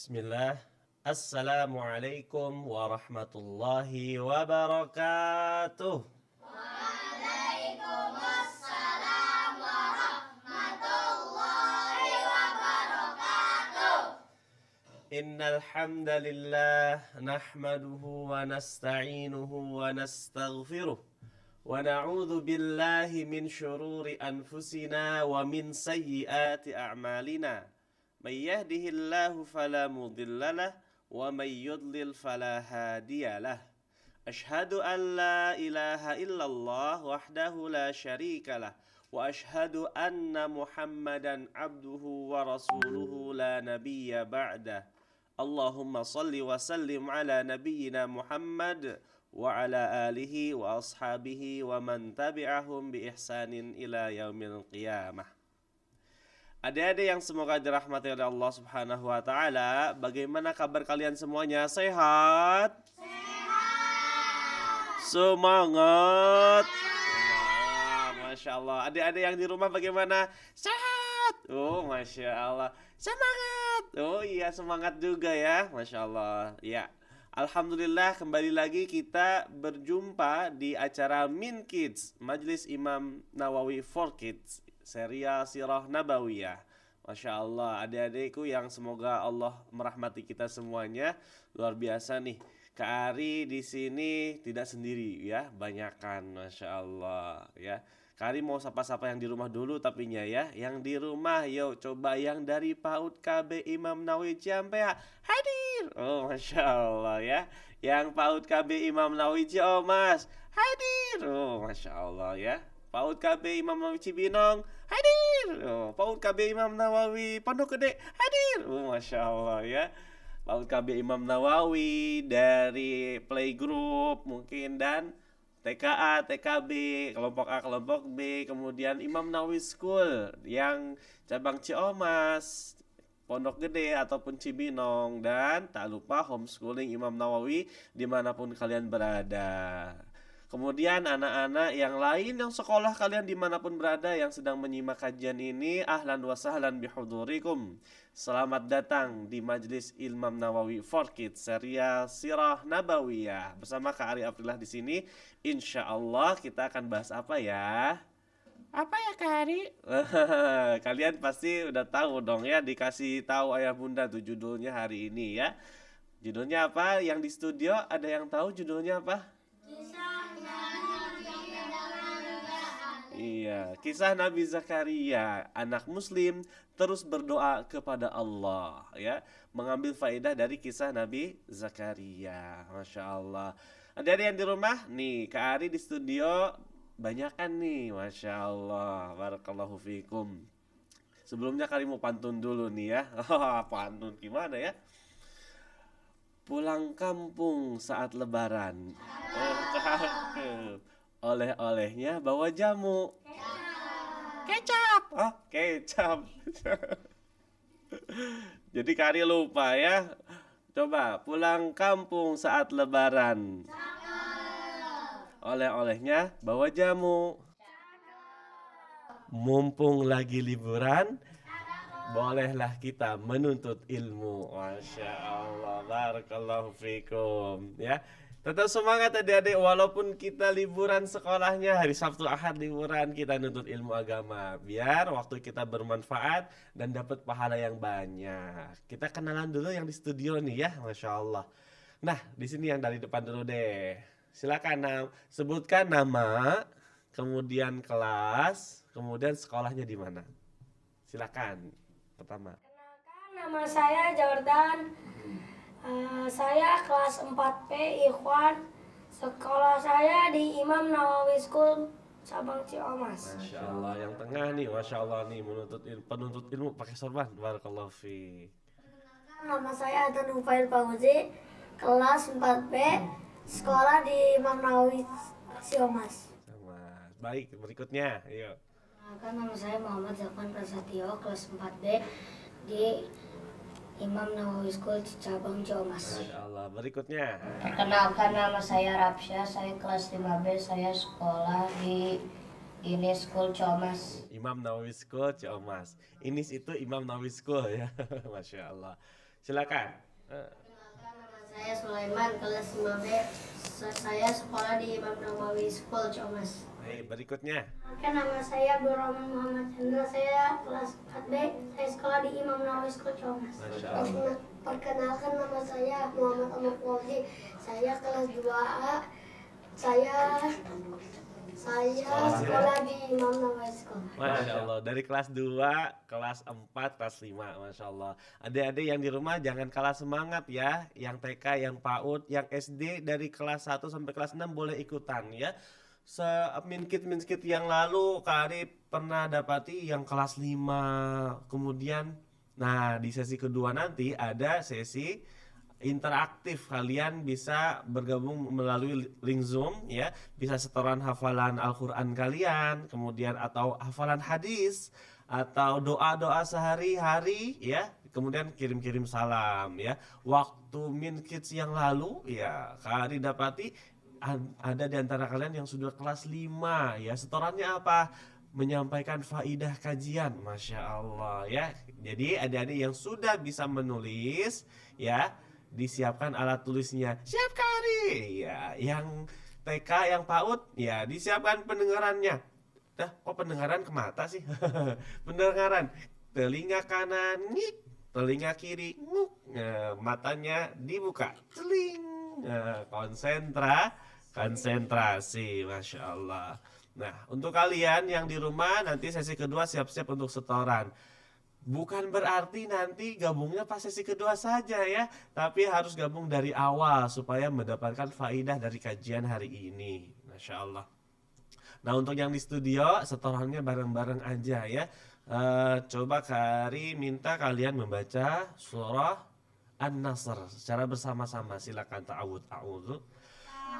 Bismillah. Assalamualaikum warahmatullahi wabarakatuh. Waalaikumsalam warahmatullahi wabarakatuh. Innal hamdalillah nahmaduhu wa nasta'inuhu wa nastaghfiruh wa na'udzu billahi min syururi anfusina wa min sayyiati a'malina. May yahdihillahu fala mudhillalah wa may yudlil fala hadiyalah. Ashhadu an la ilaha illallah wahdahu la syarikalah wa ashhadu anna Muhammadan abduhu wa rasuluhu la nabiyya ba'dah. Allahumma salli wa sallim ala nabiyyina Muhammad wa ala alihi wa ashabihi wa man tabi'ahum bi ihsanin ila yaumil qiyamah. Adik-adik yang semoga dirahmati oleh Allah Subhanahu wa taala, bagaimana kabar kalian semuanya? Sehat? Semangat. Masya Allah. Adik-adik yang di rumah bagaimana? Sehat. Oh, Masya Allah. Semangat. Oh iya, semangat juga ya. Masya Allah. Ya. Alhamdulillah, kembali lagi kita berjumpa di acara Min Kids, Majelis Imam Nawawi for Kids, serial Sirah Nabawiyah. Masya Allah, adik-adikku yang semoga Allah merahmati kita semuanya. Luar biasa nih. Kak Ari di sini tidak sendiri ya, banyakan, Masya Allah ya. Kak Ari mau sapa-sapa yang di rumah dulu tapinya ya. Yang di rumah, yuk coba yang dari PAUD KB Imam Nawawi Ciampea hadir. Oh, Masya Allah ya. Yang PAUD KB Imam Nawawi Ciomas hadir. Oh, Masya Allah ya. PAUD KB Imam Nawawi Cibinong hadir. Oh, PAUD KB Imam Nawawi Pondok Gede hadir. Oh, Masya Allah ya. PAUD KB Imam Nawawi dari playgroup mungkin dan TKA, TKB, kelompok A, kelompok B, kemudian Imam Nawawi School yang cabang Ciomas, Pondok Gede ataupun Cibinong, dan tak lupa homeschooling Imam Nawawi dimanapun kalian berada. Kemudian anak-anak yang lain yang sekolah kalian dimanapun berada yang sedang menyimak kajian ini, ahlan wa sahlan bihudurikum. Selamat datang di Majelis Imam Nawawi for Kids serial Sirah Nabawiyah. Bersama Kak Ari Afrilah di sini. Insya Allah kita akan bahas apa ya? Apa ya Kak Ari? Kalian pasti udah tahu dong ya, dikasih tahu ayah bunda tuh judulnya hari ini ya. Judulnya apa? Yang di studio ada yang tahu judulnya apa? Iya, kisah Nabi Zakaria, anak muslim terus berdoa kepada Allah ya, mengambil faedah dari kisah Nabi Zakaria. Masya Allah. Ada yang di rumah nih, Kak Ari di studio banyak kan nih, Masya Allah. Barakallahu fikum. Sebelumnya Kak Ari mau pantun dulu nih ya. Pantun gimana ya? Pulang kampung saat lebaran. Oh, cakep. Oleh-olehnya bawa jamu. Kecap. Oh, kecap. Jadi Kari lupa ya. Coba pulang kampung saat lebaran. Oleh-olehnya bawa jamu. Mumpung lagi liburan, bolehlah kita menuntut ilmu. Masya Allah, barakallahu fikum ya. Tetap semangat adik-adik, walaupun kita liburan sekolahnya hari Sabtu Ahad liburan, kita nuntut ilmu agama biar waktu kita bermanfaat dan dapat pahala yang banyak. Kita kenalan dulu yang di studio nih ya, Masya Allah. Nah, di sini yang dari depan dulu deh. Silakan sebutkan nama, kemudian kelas, kemudian sekolahnya di mana. Silakan. Pertama. Kenalkan, nama saya Jordan. Saya kelas 4P Ikhwan. Sekolah saya di Imam Nawawi School cabang Ciomas. Masya Allah, yang tengah nih, Masya Allah nih penuntut ilmu pakai sorban. Barakallahu fi. Nama saya Adnan Ufail Fauzi, kelas 4B, sekolah di Imam Nawawi Ciomas. Sama. Baik, berikutnya, ayo. Kenalkan, nama saya Muhammad Zakwan Prasetyo, kelas 4B di Imam Nawawi School cabang Ciomas. Masya Allah, berikutnya. Perkenalkan, nama saya Rapsya, saya kelas 5B, saya sekolah di ini School Ciomas. Imam Nawawi School Ciomas. Ini itu Imam Nawawi School ya. Masya Allah. Silakan. Perkenalkan, nama saya Sulaiman, kelas 5B. Saya sekolah di Imam Nawawi School, Ciamis. Baik, berikutnya. Nama saya Abdurrahman Muhammad Chandra, saya kelas 4B, saya sekolah di Imam Nawawi School Ciamis. Masya Allah. Perkenalkan, nama saya Muhammad Ahmad Fauzi, saya kelas 2A, saya sekolah di Imam Nawawi School. Masya Allah, dari kelas 2, kelas 4, kelas 5, Masya Allah. Adik-adik yang di rumah jangan kalah semangat ya. Yang TK, yang PAUD, yang SD dari kelas 1 sampai kelas 6 boleh ikutan ya. Minkit yang lalu Kak Ari pernah dapati yang kelas 5. Kemudian, nah di sesi kedua nanti ada sesi interaktif, kalian bisa bergabung melalui link Zoom ya, bisa setoran hafalan Al-Qur'an kalian, kemudian atau hafalan hadis atau doa-doa sehari-hari ya, kemudian kirim-kirim salam ya. Waktu Min Kids yang lalu ya, Kak Ari dapati ada di antara kalian yang sudah kelas 5 ya, setorannya apa? Menyampaikan faidah kajian, Masya Allah ya. Jadi adik-adik yang sudah bisa menulis ya, disiapkan alat tulisnya. Siap Kari ya. Yang TK, yang PAUD ya, disiapkan pendengarannya. Kok pendengaran ke mata sih? Pendengaran telinga kanan ngik, telinga kiri nguk. Nah, matanya dibuka teling. Nah, konsentrasi, Masya Allah. Nah, untuk kalian yang di rumah nanti sesi kedua siap-siap untuk setoran. Bukan berarti nanti gabungnya pas sesi kedua saja ya, tapi harus gabung dari awal supaya mendapatkan faidah dari kajian hari ini. Masya Allah. Nah, untuk yang di studio setorannya bareng-bareng aja ya. Coba Kari minta kalian membaca surah An-Nasr secara bersama-sama. Silakan ta'awudz.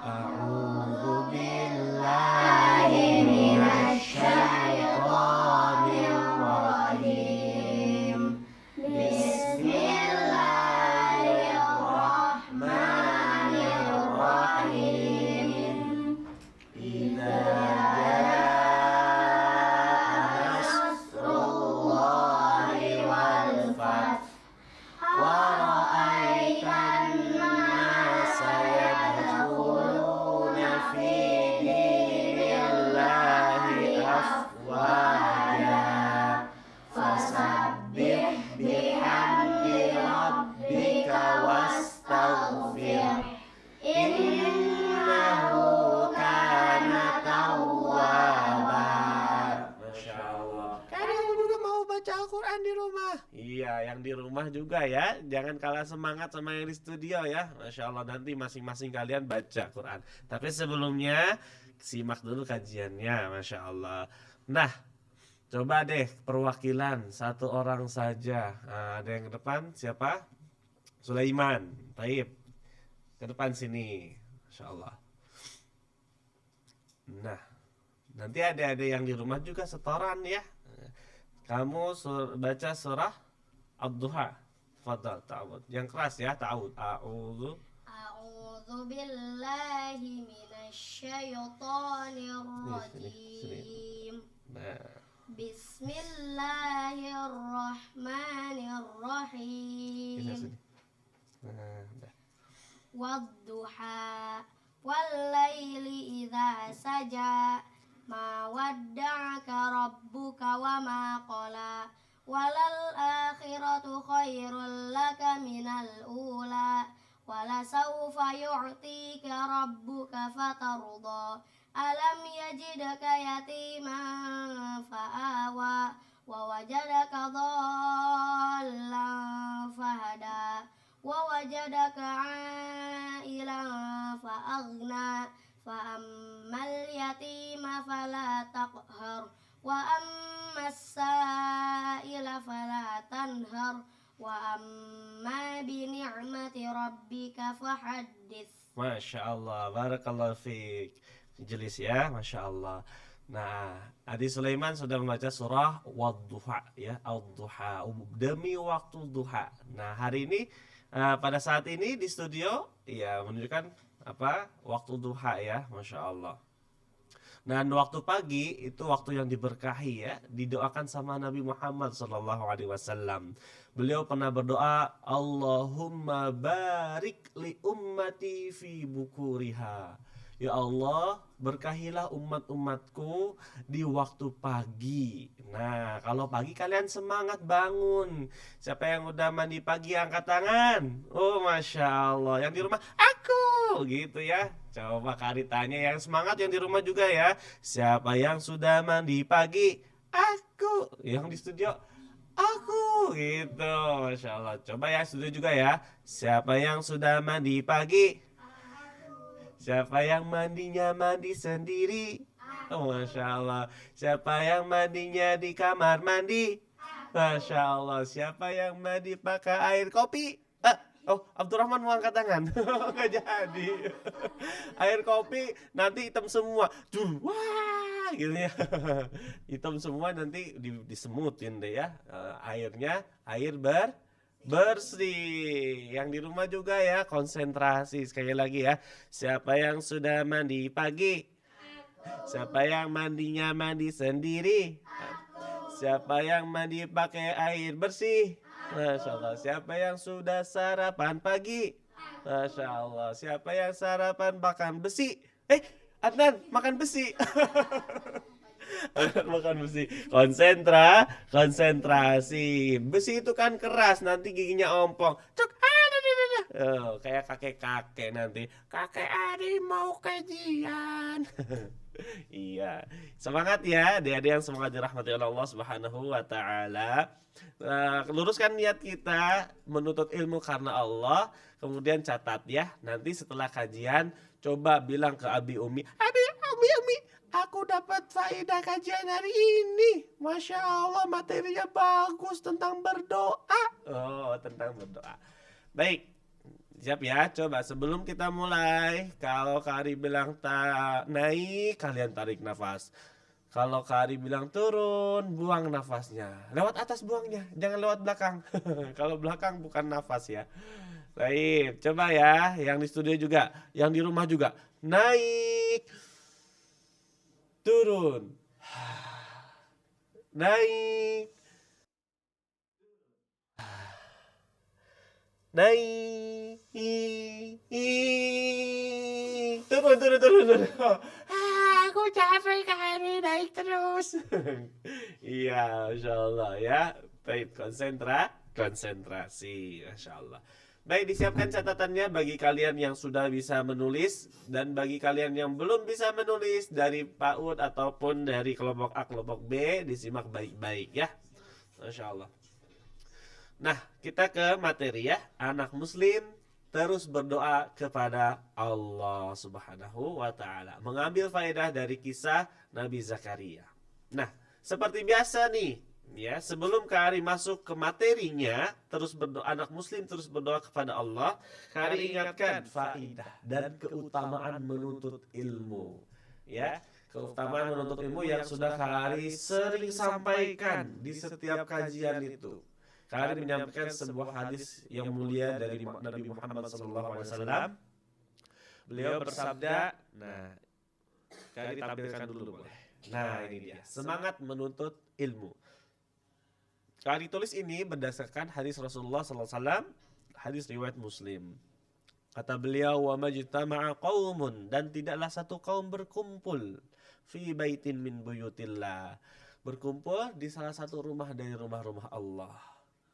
A'udzu billahi minasy syaithanir rajim. Bismillahirrahmanirrahim. Idza jaa nasrullahi wal fath wa ra'aitan nasa yadkhuluna fi dinillahi afwaja fasabbih bihamdi rabbika wastaghfir innahu kana tawwaba. Masya Allah. Kalian juga mau baca Al-Quran di rumah? Iya, yang di rumah juga ya. Jangan kalah semangat sama yang di studio ya. Masya Allah, nanti masing-masing kalian baca Quran. Tapi sebelumnya simak dulu kajiannya, Masya Allah. Nah, coba deh perwakilan satu orang saja. Nah, ada yang ke depan, siapa? Sulaiman. Taib. Ke depan sini. Masya Allah. Nah, nanti ada yang di rumah juga setoran ya. Kamu baca surah Ad-Duha. Fadal, ta'awud. Yang keras ya, ta'awud. A'udzu billahi minasyaitonir rajim. Nah, Bismillahirrahmanirrahim. sini. Nah, udah. Wadduha wallaili idza saja ma wadda'aka rabbuka wa ma qala walal akhiratu khairul laka minal ula wala sawfa yu'tika rabbuka fatarda alam yajidaka yatiman fa'awa wa wajadaka dhallan fahada wa wajadaka 'ailan fa'aghna fa'ammal yatima fala taqhar wa ammas sa'ila fala tanhar wa amma bi ni'mati rabbika fahaddits. Masya Allah, barakallahu fiik. Jelis ya, Masya Allah. Nah, Adi Sulaiman sudah membaca surah Wadduha ya, Ad-Duha, demi waktu duha. Nah, hari ini pada saat ini di studio ya menunjukkan apa? Waktu duha ya, Masya Allah. Dan waktu pagi itu waktu yang diberkahi ya, didoakan sama Nabi Muhammad SAW. Beliau pernah berdoa, Allahumma barik li ummati fi bukuriha. Ya Allah, berkahilah umat-umatku di waktu pagi. Nah, kalau pagi kalian semangat bangun. Siapa yang udah mandi pagi angkat tangan. Oh, Masya Allah. Yang di rumah, aku. Gitu ya. Coba Kari tanya yang semangat yang di rumah juga ya. Siapa yang sudah mandi pagi? Aku. Yang di studio, aku. Gitu. Masya Allah. Coba ya studio juga ya. Siapa yang sudah mandi pagi? Siapa yang mandinya mandi sendiri? Oh, Masya Allah. Siapa yang mandinya di kamar mandi? Masya Allah. Siapa yang mandi pakai air kopi? Oh, Abdurrahman mau angkat tangan. Nggak jadi. Air kopi nanti hitam semua. Wah, gitu ya. Hitam semua nanti disemutin deh ya. Airnya air bersih. Yang di rumah juga ya, konsentrasi sekali lagi ya. Siapa yang sudah mandi pagi? Siapa yang mandinya mandi sendiri? Siapa yang mandi pakai air bersih? Masya Allah. Siapa yang sudah sarapan pagi? Masya Allah. Siapa yang sarapan makan besi? Adnan makan besi. Makan besi. Konsentrasi. Besi itu kan keras, nanti giginya ompong. Cuk. Oh, kayak kakek-kakek nanti. Kakek Adi mau kajian. Iya. Semangat ya, adik-adik yang semoga dirahmati oleh Allah Subhanahu wa taala. Luruskan niat kita menuntut ilmu karena Allah. Kemudian catat ya, nanti setelah kajian coba bilang ke Abi Umi, Umi, aku dapat faedah kajian hari ini. Masya Allah, materinya bagus tentang berdoa. Oh, tentang berdoa. Baik, siap ya. Coba sebelum kita mulai, kalau Kari bilang naik, kalian tarik nafas. Kalau Kari bilang turun, buang nafasnya. Lewat atas buangnya, jangan lewat belakang. Kalau belakang bukan nafas ya. Baik, coba ya. Yang di studio juga, yang di rumah juga. Naik, turun, naik, naik, turun. Aku capek Kari, naik terus. Iya, Masya Allah ya. Baik, konsentrasi, Masya Allah. Baik, disiapkan catatannya bagi kalian yang sudah bisa menulis dan bagi kalian yang belum bisa menulis dari PAUD ataupun dari kelompok A, kelompok B, disimak baik-baik ya. Masya Allah. Nah, kita ke materi ya. Anak muslim terus berdoa kepada Allah Subhanahu wa taala. Mengambil faedah dari kisah Nabi Zakaria. Nah, seperti biasa nih, ya, sebelum Kari masuk ke materinya, terus berdoa, anak muslim terus berdoa kepada Allah. Kari ingatkan faedah dan keutamaan menuntut ilmu. Ya, keutamaan menuntut ilmu yang sudah Kari sering sampaikan di setiap kajian itu. Kari menyampaikan sebuah hadis yang mulia dari Nabi Muhammad SAW. Beliau bersabda, nah, Kari tampilkan dulu boleh. Nah, ini dia, semangat menuntut ilmu. Kari tulis ini berdasarkan hadis Rasulullah SAW, hadis riwayat Muslim. Kata beliau, wa majtama'a qaumun, dan tidaklah satu kaum berkumpul fi baitin min buyutillah, berkumpul di salah satu rumah dari rumah-rumah Allah.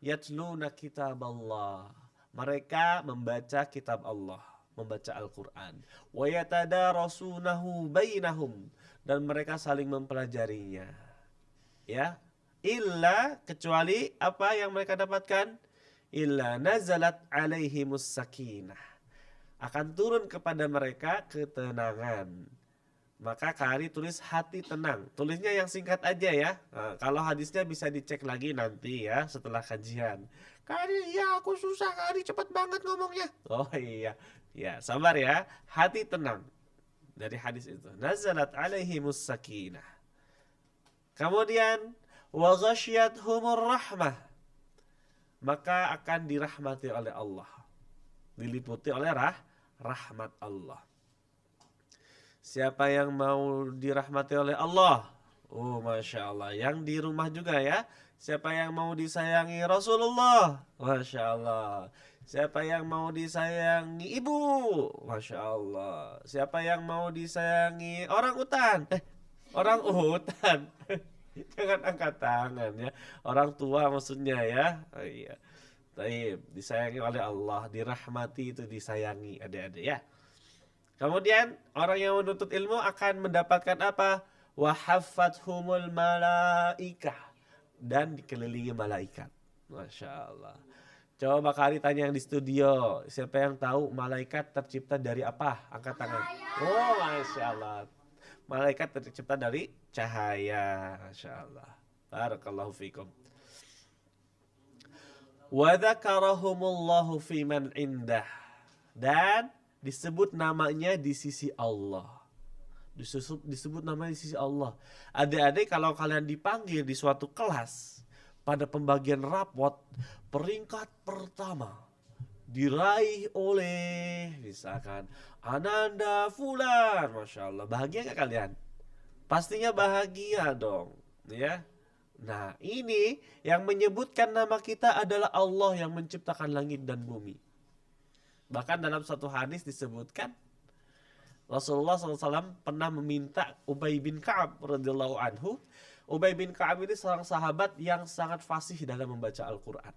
Yatluna kitab Allah, mereka membaca kitab Allah, membaca Al-Quran. Wa yatadarasunahu bainahum, dan mereka saling mempelajarinya. Ya, illa, kecuali apa yang mereka dapatkan? Illa nazalat alaihimus sakinah, akan turun kepada mereka ketenangan. Maka Kari tulis hati tenang. Tulisnya yang singkat aja ya. Nah, kalau hadisnya bisa dicek lagi nanti ya setelah kajian. Kari, ya aku susah Kari, cepat banget ngomongnya. Oh iya, ya sabar ya. Hati tenang. Dari hadis itu, nazalat alaihimus sakinah. Kemudian wa ghasyiyatuhumur rahmah, maka akan dirahmati oleh Allah, diliputi oleh rahmat Allah. Siapa yang mau dirahmati oleh Allah? Oh, Masya Allah. Yang di rumah juga ya. Siapa yang mau disayangi Rasulullah? Masya Allah. Siapa yang mau disayangi ibu? Masya Allah. Siapa yang mau disayangi orang utan? Orang hutan. Jangan angkat tangan ya. Orang tua maksudnya ya. Oh, iya. Taib, disayangi oleh Allah, dirahmati itu disayangi adik-adik ya. Kemudian orang yang menuntut ilmu akan mendapatkan apa? Wahaffathumul malaikah, dan dikelilingi malaikat. Masya Allah. Coba kali tanya yang di studio, siapa yang tahu malaikat tercipta dari apa? Angkat tangan. Oh, Masya Allah. Malaikat tercipta dari cahaya. Masya Allah. Barakallahu fikum. Wa dzakarahumullahu fiman indah, dan disebut namanya di sisi Allah. Disebut namanya di sisi Allah. Adik-adik, kalau kalian dipanggil di suatu kelas pada pembagian rapot, peringkat pertama diraih oleh misalkan Ananda Fulan, Masya Allah, bahagia gak kalian? Pastinya bahagia dong, ya. Nah, ini yang menyebutkan nama kita adalah Allah yang menciptakan langit dan bumi. Bahkan dalam satu hadis disebutkan Rasulullah SAW pernah meminta Ubay bin Ka'ab radhiyallahu anhu. Ubay bin Ka'ab ini seorang sahabat yang sangat fasih dalam membaca Al-Quran.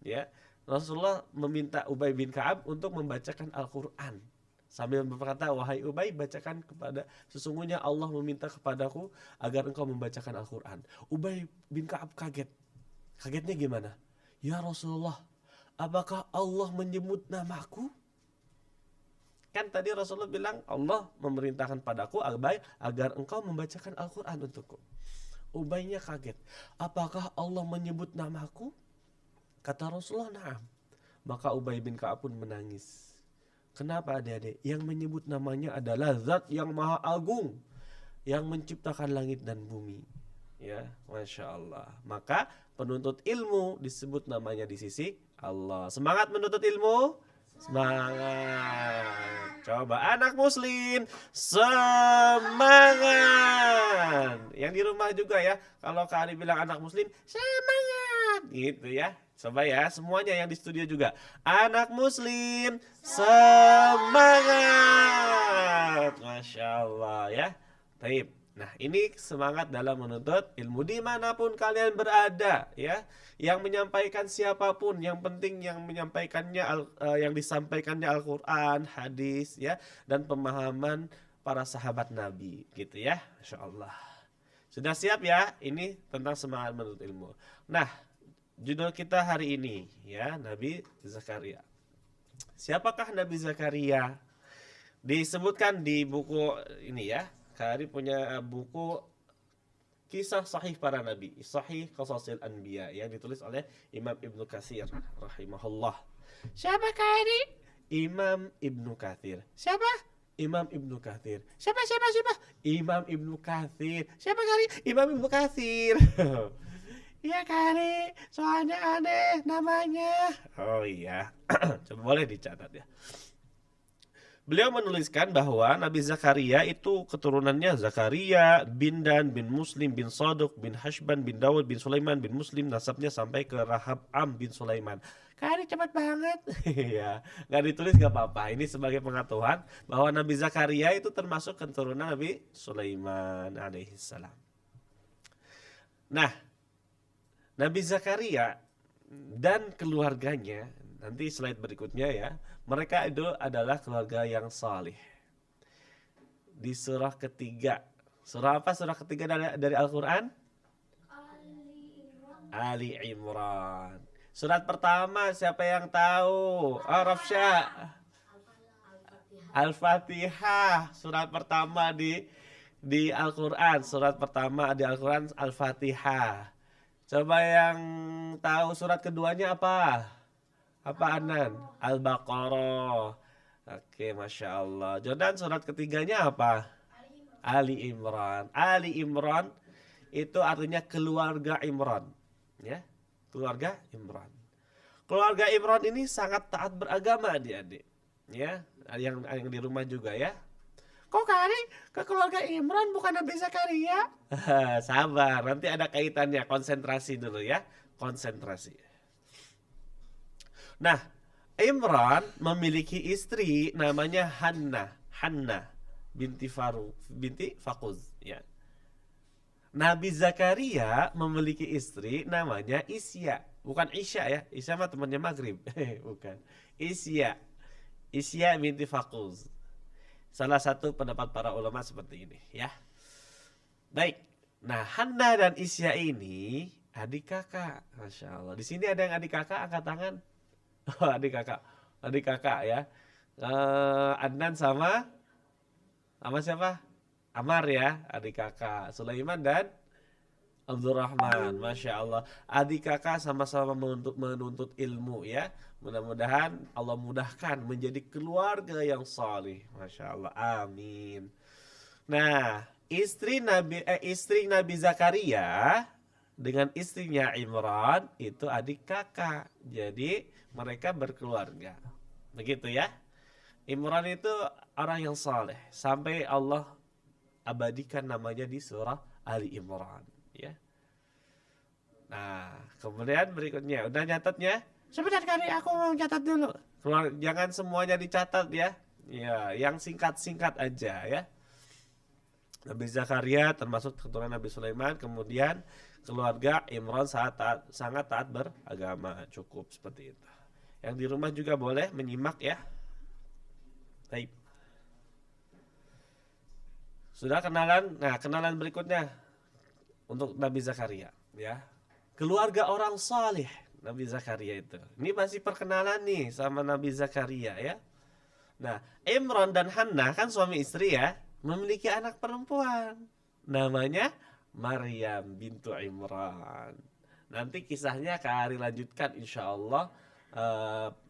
Ya, Rasulullah meminta Ubay bin Ka'ab untuk membacakan Al-Quran. Sambil berkata, wahai Ubay, bacakan kepada, sesungguhnya Allah meminta kepadaku agar engkau membacakan Al-Quran. Ubay bin Ka'ab kaget. Kagetnya gimana? Ya Rasulullah, apakah Allah menyebut namaku? Kan tadi Rasulullah bilang Allah memerintahkan padaku agar engkau membacakan Al-Quran untukku. Ubaynya kaget. Apakah Allah menyebut namaku? Kata Rasulullah, na'am. Maka Ubay bin Ka'ab pun menangis. Kenapa adik-adik? Yang menyebut namanya adalah Zat yang Maha Agung, yang menciptakan langit dan bumi. Ya, Masya Allah. Maka penuntut ilmu disebut namanya di sisi Allah. Semangat menuntut ilmu. Semangat. Coba anak muslim, semangat. Yang di rumah juga ya. Kalau Kak Ari bilang anak muslim, semangat. Gitu ya. Coba ya, semuanya yang di studio juga. Anak muslim, semangat. Masya Allah ya. Baik. Nah, ini semangat dalam menuntut ilmu dimanapun kalian berada ya. Yang menyampaikan siapapun, yang penting yang menyampaikannya yang disampaikannya Al-Quran, hadis ya, dan pemahaman para sahabat Nabi gitu ya. Masya Allah. Sudah siap ya? Ini tentang semangat menuntut ilmu. Nah, judul kita hari ini ya, Nabi Zakaria. Siapakah Nabi Zakaria? Disebutkan di buku ini ya. Kari punya buku Kisah Sahih Para Nabi, Sahih Qasasil Anbiya, yang ditulis oleh Imam Ibnu Katsir rahimahullah. Siapa Kari? Imam Ibnu Katsir. Siapa? Imam Ibnu Katsir. Siapa? Imam Ibnu Katsir. Siapa Kari? Imam Ibnu Katsir. Iya Kari, soalnya aneh namanya. Oh iya. Coba boleh dicatat ya. Beliau menuliskan bahwa Nabi Zakaria itu keturunannya Zakaria bin Dan bin Muslim bin Saduk bin Hashban bin Dawud bin Sulaiman bin Muslim, nasabnya sampai ke Rahab Am bin Sulaiman. Kali cepat banget. Ya, nggak ditulis nggak apa-apa. Ini sebagai pengetahuan bahwa Nabi Zakaria itu termasuk keturunan Nabi Sulaiman alaihissalam. Nah, Nabi Zakaria dan keluarganya, nanti slide berikutnya ya, mereka itu adalah keluarga yang salih. Di surah ketiga, surah apa surah ketiga dari Al-Quran? Ali Imran. Surat pertama siapa yang tahu? Rafsya. Al-Fatihah. Surat pertama di Al-Quran. Surat pertama di Al-Quran Al-Fatihah. Coba yang tahu surat keduanya apa? Apa Anan? Al-Baqarah. Oke, Masya Allah. Jordan, surat ketiganya apa? Ali Imran. Ali Imran itu artinya keluarga Imran. Ya, keluarga Imran. Keluarga Imran ini sangat taat beragama adik-adik. Ya, yang di rumah juga ya. kok Kari ke keluarga Imran bukan Nabi Zakaria? Sabar, nanti ada kaitannya. Konsentrasi dulu ya, konsentrasi. Nah, Imran memiliki istri namanya Hanna binti Fakuz ya. Nabi Zakaria memiliki istri namanya Isya, bukan Isya ya. Isya mah temannya Maghrib. Bukan. Isya binti Fakuz. Salah satu pendapat para ulama seperti ini ya. Baik. Nah, Hanna dan Isya ini adik kakak. Masya Allah. Di sini ada yang adik kakak, angkat tangan. Oh, adik kakak ya. Adnan sama siapa? Amar ya, adik kakak. Sulaiman dan Abdurrahman. Masya Allah. Adik kakak sama-sama menuntut ilmu ya. Mudah-mudahan Allah mudahkan menjadi keluarga yang salih. Masya Allah. Amin. Nah, istri Nabi Zakaria dengan istrinya Imran itu adik kakak. Jadi mereka berkeluarga. Begitu ya. Imran itu orang yang saleh sampai Allah abadikan namanya di surah Ali Imran ya. Nah, kemudian berikutnya udah nyatatnya? Sebentar kali aku mau catat dulu. Jangan semuanya dicatat ya. Ya, yang singkat-singkat aja ya. Nabi Zakaria termasuk keturunan Nabi Sulaiman, kemudian keluarga Imran sangat taat beragama, cukup seperti itu. Yang di rumah juga boleh menyimak ya. Baik. Sudah kenalan? Nah, kenalan berikutnya untuk Nabi Zakaria ya. Keluarga orang saleh Nabi Zakaria itu. Ini masih perkenalan nih sama Nabi Zakaria ya. Nah, Imran dan Hanna kan suami istri ya, memiliki anak perempuan. Namanya Maryam bintu Imran. Nanti kisahnya Kak Ari lanjutkan insyaallah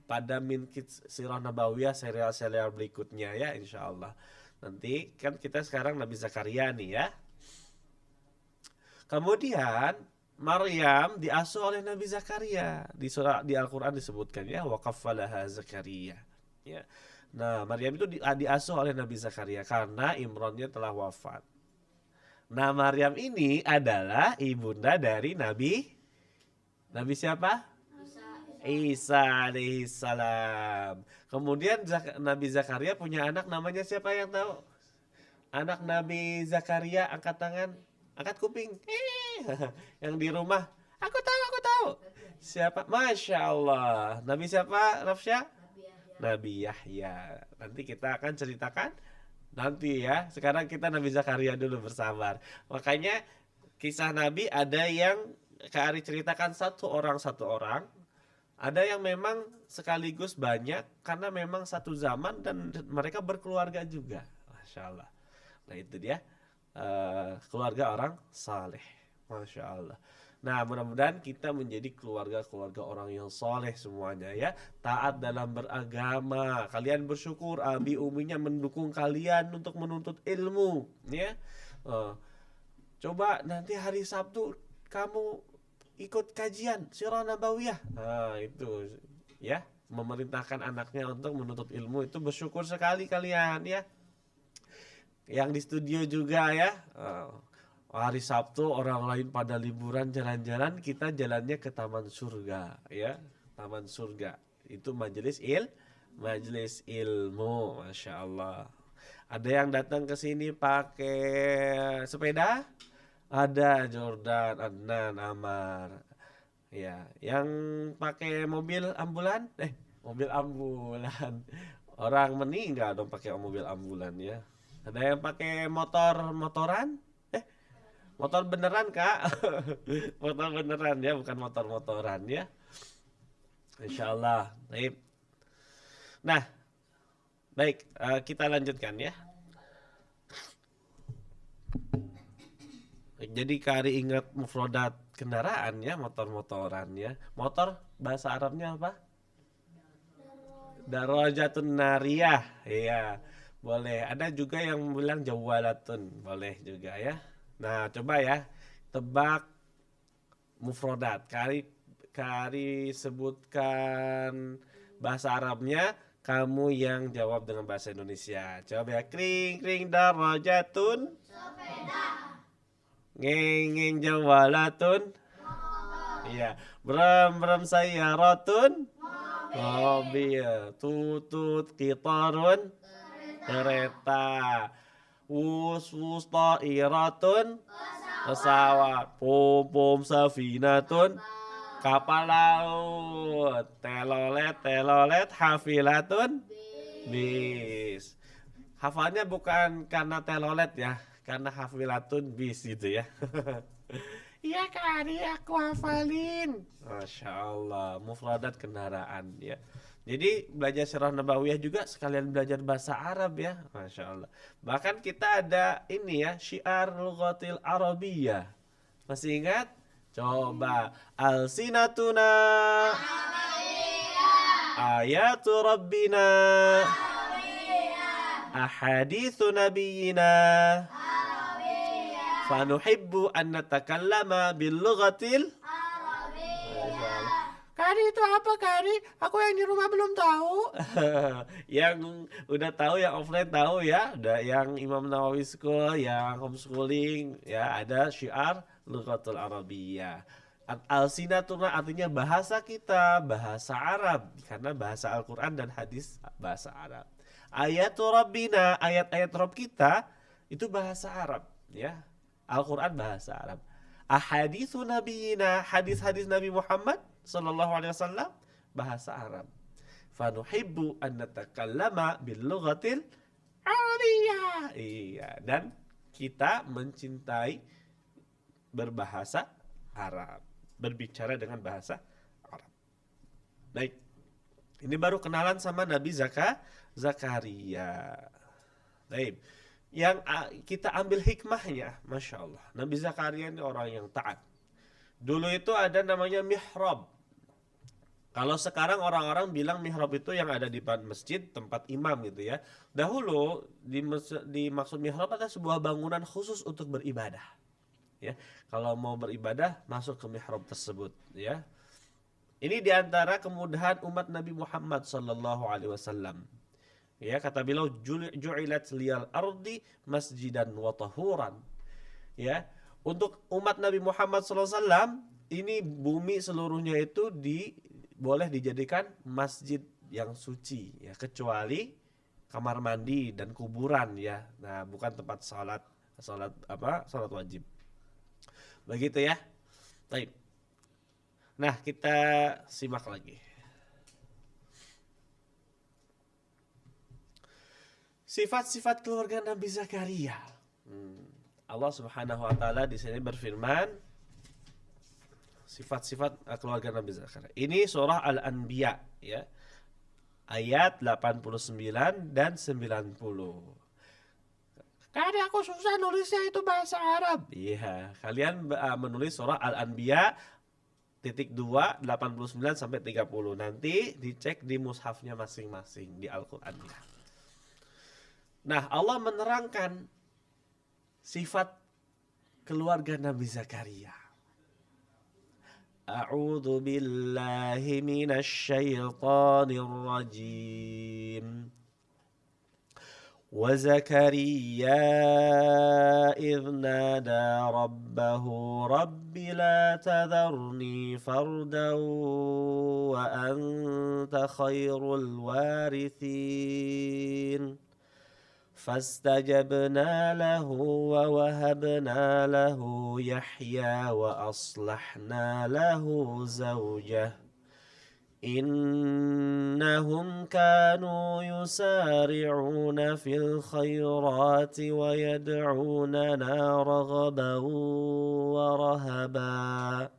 pada Min Kids Sirah Nabawiyah serial-serial berikutnya ya insyaallah. Nanti kan kita sekarang Nabi Zakaria nih ya. Kemudian Maryam diasuh oleh Nabi Zakaria. Di Al-Qur'an disebutkan ya wa kaffalaha Zakaria. Ya. Nah, Maryam itu diasuh oleh Nabi Zakaria karena Imronnya telah wafat. Nah, Maryam ini adalah ibunda dari Nabi siapa? Isa alaihissalam. Kemudian Nabi Zakaria punya anak namanya siapa yang tahu? Anak Nabi Zakaria angkat tangan, angkat kuping. Yang di rumah, aku tahu. Siapa? Masya Allah. Nabi siapa, Rafsya? Nabi Yahya. Nanti kita akan ceritakan nanti ya. Sekarang kita Nabi Zakaria dulu, bersabar. Makanya kisah Nabi ada yang Kak Ari ceritakan satu orang. Ada yang memang sekaligus banyak karena memang satu zaman dan mereka berkeluarga juga. Masya Allah. Nah itu dia keluarga orang saleh. Masya Allah. Nah mudah-mudahan kita menjadi keluarga orang yang saleh semuanya ya. Taat dalam beragama. Kalian bersyukur abi uminya mendukung kalian untuk menuntut ilmu. Ya. Coba nanti hari Sabtu kamu ikut kajian Sirah Nabawiyah. Nah, itu ya, memerintahkan anaknya untuk menuntut ilmu itu bersyukur sekali kalian ya. Yang di studio juga ya. Hari Sabtu orang lain pada liburan jalan-jalan, kita jalannya ke Taman Surga ya. Taman Surga. Itu majelis ilmu, Masya Allah. Ada yang datang ke sini pakai sepeda? Ada Jordan, Adnan, Amar. Ya, yang pakai mobil ambulan? Mobil ambulan. Orang meninggal dong pakai mobil ambulan ya. Ada yang pakai motoran? Motor beneran, Kak. Motor beneran ya, bukan motor-motoran ya. Insyaallah. Baik. Nah, baik, kita lanjutkan ya. Jadi Kari ingat mufrodat kendaraan ya, motor-motoran ya. Motor bahasa Arabnya apa? Darajatun nariyah. Iya, boleh. Ada juga yang bilang jawalatun, boleh juga ya. Nah, coba ya tebak mufrodat. Kari sebutkan bahasa Arabnya, Kamu yang jawab dengan bahasa Indonesia. Coba ya. Kring kring darajatun. Ngeng ngeng jawalatun. Iya. Bram bram sayyaratun. Mobil. Tutut kitarun. Kereta. Wus wus ta'iratun. Pesawat. Pom pom safinatun. Kapal laut. Telolet telolet hafilatun. Bis. Hafalnya bukan karena telolet ya, karena hafilatun bis gitu ya. Iya Kak Ari, aku hafalin. Masya Allah, mufradat kendaraan ya. Jadi belajar sirah nabawiyah juga sekalian belajar bahasa Arab ya. Masya Allah. Bahkan kita ada ini ya, syiar lughatil arabiyah. Masih ingat? Coba. Alsinatuna ayatu rabbina ahadithu nabiyina fanuhibbu an natakallama bil lughatil. Kari itu apa Kari? Aku yang di rumah belum tahu. Yang udah tahu, yang offline tahu ya. Udah yang Imam Nawawi School, yang homeschooling ya, ada syiar lughatul arabiyyah. Al-sinatuna artinya bahasa kita, bahasa Arab, karena bahasa Al-Qur'an dan hadis bahasa Arab. Ayatu Rabbina, ayat-ayat Rabb kita itu bahasa Arab ya. Al-Qur'an bahasa Arab. Ahaditsu nabiyina, hadis-hadis Nabi Muhammad sallallahu alaihi wasallam bahasa Arab. Fanuhibbu an natakallama bil lughatil arabiyyah. Iya, dan kita mencintai berbahasa Arab, berbicara dengan bahasa Arab. Baik. Ini baru kenalan sama Nabi Zakaria. Baik. Yang kita ambil hikmahnya, Masya Allah. Nabi Zakaria ini orang yang taat. Dulu itu ada namanya mihrab. Kalau sekarang orang-orang bilang mihrab itu yang ada di masjid, tempat imam gitu ya. Dahulu dimaksud mihrab adalah sebuah bangunan khusus untuk beribadah. Ya, kalau mau beribadah masuk ke mihrab tersebut. Ya, ini diantara kemudahan umat Nabi Muhammad sallallahu alaihi wasallam. Ya, kata beliau ju'ilat liyal ardi masjidan wa tahuran. Ya, untuk umat Nabi Muhammad sallallahu alaihi wasallam ini bumi seluruhnya itu boleh dijadikan masjid yang suci ya, kecuali kamar mandi dan kuburan ya. Nah, bukan tempat salat wajib. Begitu ya. Baik. Nah, kita simak lagi. Sifat-sifat keluarga Nabi Zakaria. Allah Subhanahu wa taala di sini berfirman sifat-sifat keluarga Nabi Zakaria. Ini surah Al-Anbiya ya. Ayat 89 dan 90. Karena aku susah nulisnya itu bahasa Arab. Iya, kalian menulis surah Al-Anbiya .2 89 sampai 30. Nanti dicek di mushafnya masing-masing di Al-Qur'annya. Nah, Allah menerangkan sifat keluarga Nabi Zakaria. A'udzu billahi minasy syaithanir rajim. وزكريا إذ نادى ربه رب لا تذرني فردا وأنت خير الوارثين فاستجبنا له ووهبنا له يحيى وأصلحنا له زوجه إنهم كانوا يسارعون في الخيرات ويدعوننا رغبا ورهبا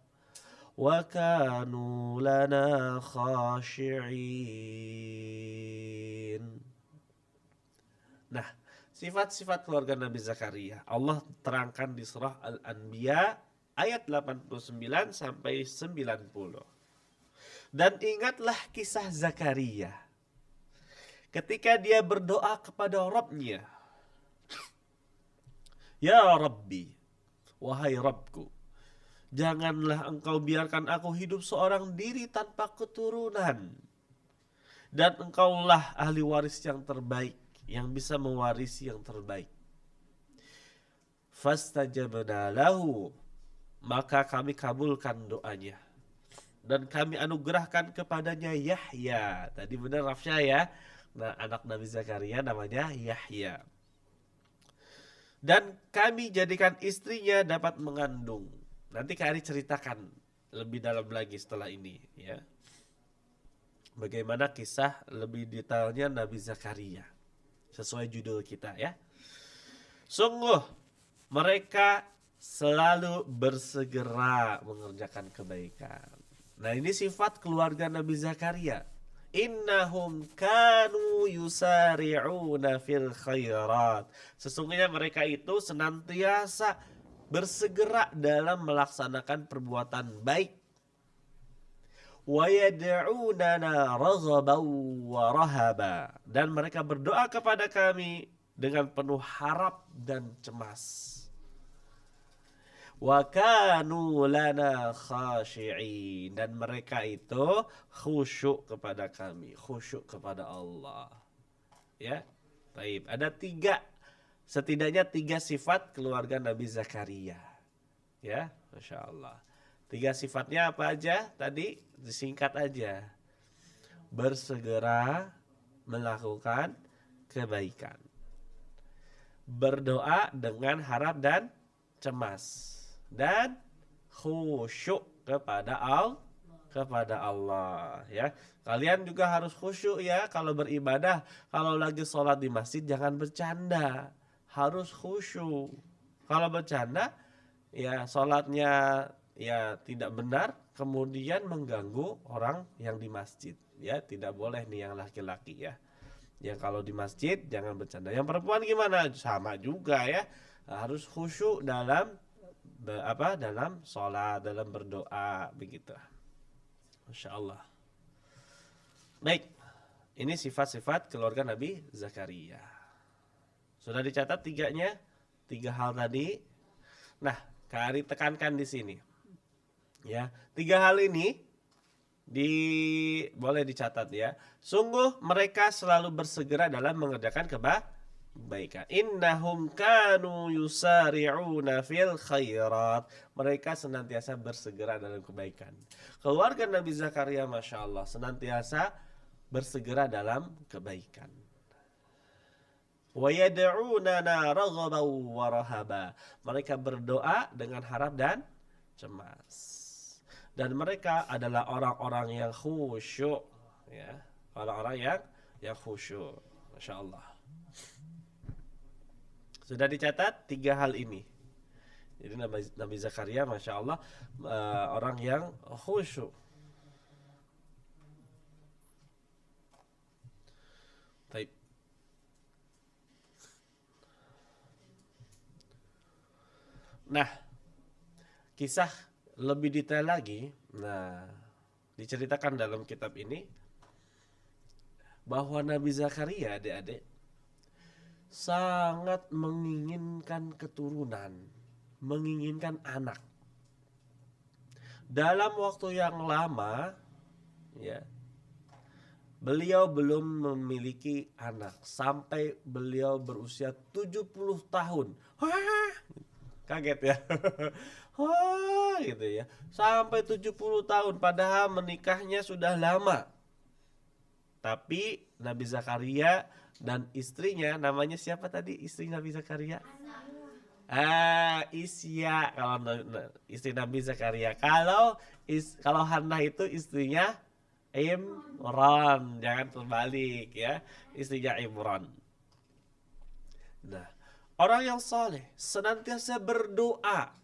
وكانوا لنا خاشعين. Nah, sifat-sifat keluarga Nabi Zakaria Allah terangkan di surah Al-Anbiya ayat 89 sampai 90. Dan ingatlah kisah Zakaria ketika dia berdoa kepada Rabb-Nya. Ya Rabbi, wahai Rabbku, janganlah engkau biarkan aku hidup seorang diri tanpa keturunan. dan engkaulah ahli waris yang terbaik, yang bisa mewarisi yang terbaik. Fastajabna lahu, maka kami kabulkan doanya dan kami anugerahkan kepadanya Yahya. Tadi benar Rafsya ya. Nah, anak Nabi Zakaria namanya Yahya. Dan kami jadikan istrinya dapat mengandung. Nanti Kak Ari ceritakan lebih dalam lagi setelah ini ya. Bagaimana kisah lebih detailnya Nabi Zakaria sesuai judul kita ya. Sungguh mereka selalu bersegera mengerjakan kebaikan. Nah, ini sifat keluarga Nabi Zakaria. Innahum kanu yusari'una fil khairat. Sesungguhnya mereka itu senantiasa bersegera dalam melaksanakan perbuatan baik. Wa yad'unana raghaban wa rahaba. Dan mereka berdoa kepada kami dengan penuh harap dan cemas. Wa kanu lana khashi'in, dan mereka itu khusyuk kepada kami, khusyuk kepada Allah. Ya. Baik, ada setidaknya tiga sifat keluarga Nabi Zakaria. Ya, Masya Allah. 3 sifatnya apa aja? Tadi disingkat aja. Bersegera melakukan kebaikan. Berdoa dengan harap dan cemas. Dan khusyuk kepada Allah ya. Kalian juga harus khusyuk ya kalau beribadah. Kalau lagi sholat di masjid jangan bercanda, harus khusyuk. Kalau bercanda ya sholatnya ya tidak benar, kemudian mengganggu orang yang di masjid ya. Tidak boleh nih yang laki-laki ya. Yang kalau di masjid jangan bercanda. Yang perempuan gimana? Sama juga ya, harus khusyuk dalam sholat, dalam berdoa begitu. Masya Allah. Baik, ini sifat-sifat keluarga Nabi Zakaria. Sudah dicatat 3 hal tadi. Nah, Kak Ari tekankan di sini. Ya, 3 hal ini boleh dicatat ya. Sungguh mereka selalu bersegera dalam mengerjakan kebaikan. Innahum kanu yusari'una fil khairat. Mereka senantiasa bersegera dalam kebaikan. Keluarga Nabi Zakaria Masya Allah senantiasa bersegera dalam kebaikan. Wa yad'unana raghaban wa rahaba. Mereka berdoa dengan harap dan cemas. Dan mereka adalah orang-orang yang khusyuk ya. Orang-orang yang khusyuk. Masya Allah. Sudah dicatat 3 hal ini. Jadi Nabi Zakaria Masya Allah orang yang khusyuk. Baik. Nah, kisah lebih detail lagi, diceritakan dalam kitab ini bahwa Nabi Zakaria adik-adik sangat menginginkan keturunan, menginginkan anak. Dalam waktu yang lama, ya, beliau belum memiliki anak sampai beliau berusia 70 tahun. Wah, kaget ya. Wah, gitu ya. Sampai 70 tahun padahal menikahnya sudah lama. Tapi Nabi Zakaria dan istrinya namanya siapa tadi? Istri Nabi Zakaria? Isya, kalau istri Nabi Zakaria. Kalau Hannah itu istrinya Imran, jangan terbalik ya. Istrinya Imran. Nah, orang yang saleh senantiasa berdoa.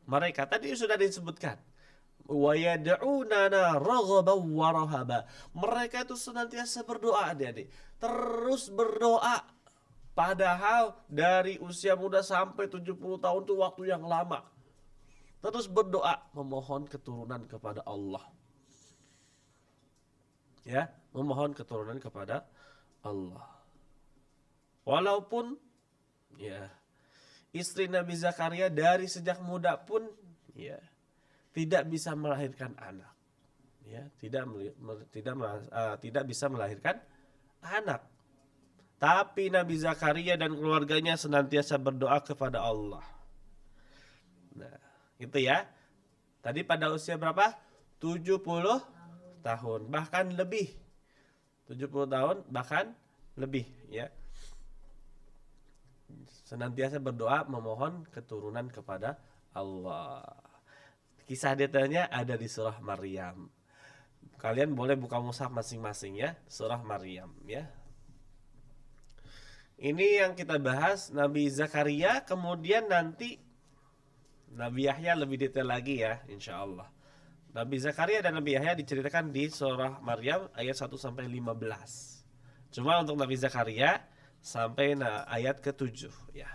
Mereka tadi sudah disebutkan. Wa yad'unana raghaban wa rahaba. Mereka itu senantiasa berdoa, adik-adik. Terus berdoa. Padahal dari usia muda sampai 70 tahun itu waktu yang lama. Terus berdoa memohon keturunan kepada Allah. Ya, memohon keturunan kepada Allah. Walaupun ya istri Nabi Zakaria dari sejak muda pun ya tidak bisa melahirkan anak. ya, tidak bisa melahirkan anak. Tapi Nabi Zakaria dan keluarganya senantiasa berdoa kepada Allah. Nah, itu ya. Tadi pada usia berapa? 70 tahun, bahkan lebih. 70 tahun bahkan lebih ya. Senantiasa berdoa memohon keturunan kepada Allah. Kisah detailnya ada di surah Maryam. Kalian boleh buka mushaf masing-masing ya, surah Maryam ya. Ini yang kita bahas Nabi Zakaria, kemudian nanti Nabi Yahya lebih detail lagi ya, insya Allah. Nabi Zakaria dan Nabi Yahya diceritakan di surah Maryam ayat 1 sampai 15. Cuma untuk Nabi Zakaria sampai ayat ke-7 ya.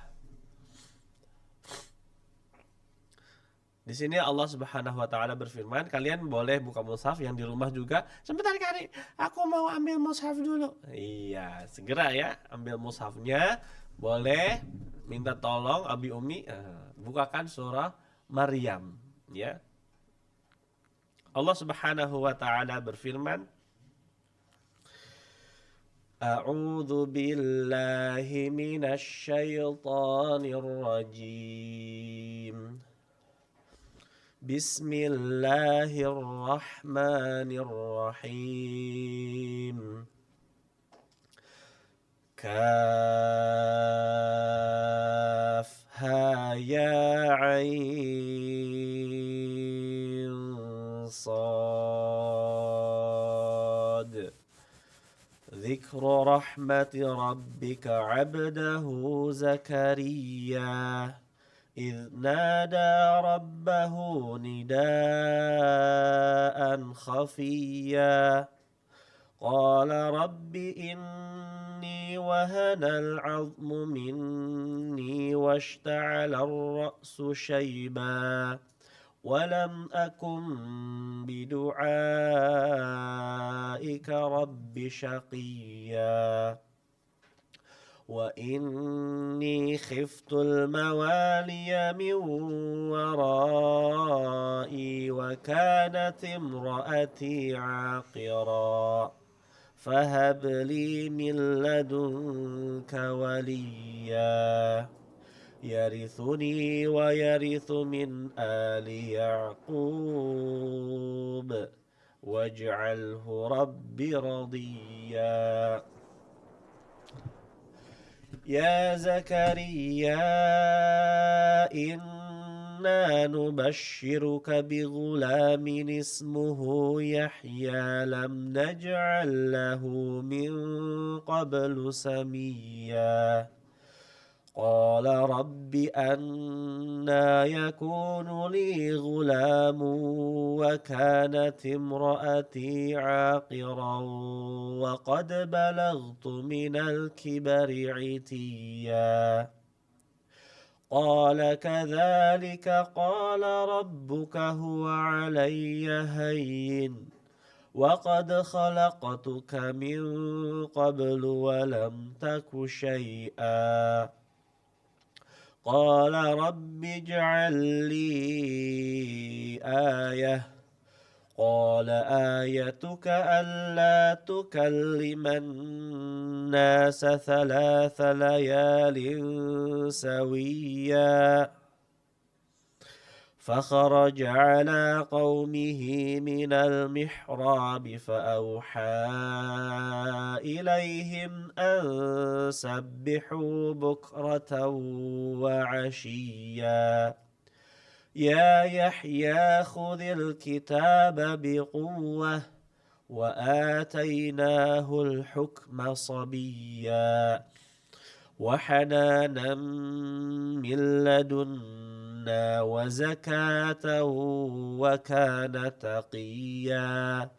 Di sini Allah Subhanahu wa taala berfirman, kalian boleh buka mushaf yang di rumah juga. Sebentar Kari, aku mau ambil mushaf dulu. Iya, segera ya, ambil mushafnya. Boleh minta tolong Abi Umi bukakan surah Maryam ya. Allah Subhanahu wa taala berfirman, A'udzu billahi minasy syaithanir rajim. Bismillahirrahmanirrahim. Kaf ha ya ain sad. Dzikru rahmati rabbika 'abdahu Zakaria إذ نادى ربه نداء خفيا قال رب إني وهن العظم مني واشتعل الرأس شيبا ولم أكن بدعائك رب شقيا وإني خفت الموالي من ورائي وكانت امرأتي عاقرا فهب لي من لدنك وليا يرثني ويرث من آل يعقوب واجعله رب رضيا يا زكريا إنا نبشرك بغلام اسمه يحيى لم نجعل له من قبل سميا قال رب أنى يكون لي غلام وكانت امرأتي عاقرا وقد بلغت من الكبر عتيا قال كذلك قال ربك هو علي هين وقد خلقتك من قبل ولم تك شيئا قال رب اجعل لي آية قال آيتك ألا تكلم الناس 3 ليال سويا فخرج على قومه من المحراب فأوحى إليهم أن سبحوا بكرة وعشيا يا يحيى خذ الكتاب بقوة وآتيناه الحكم صبيا وحنانا من لدنا وزكاة وكان تقيا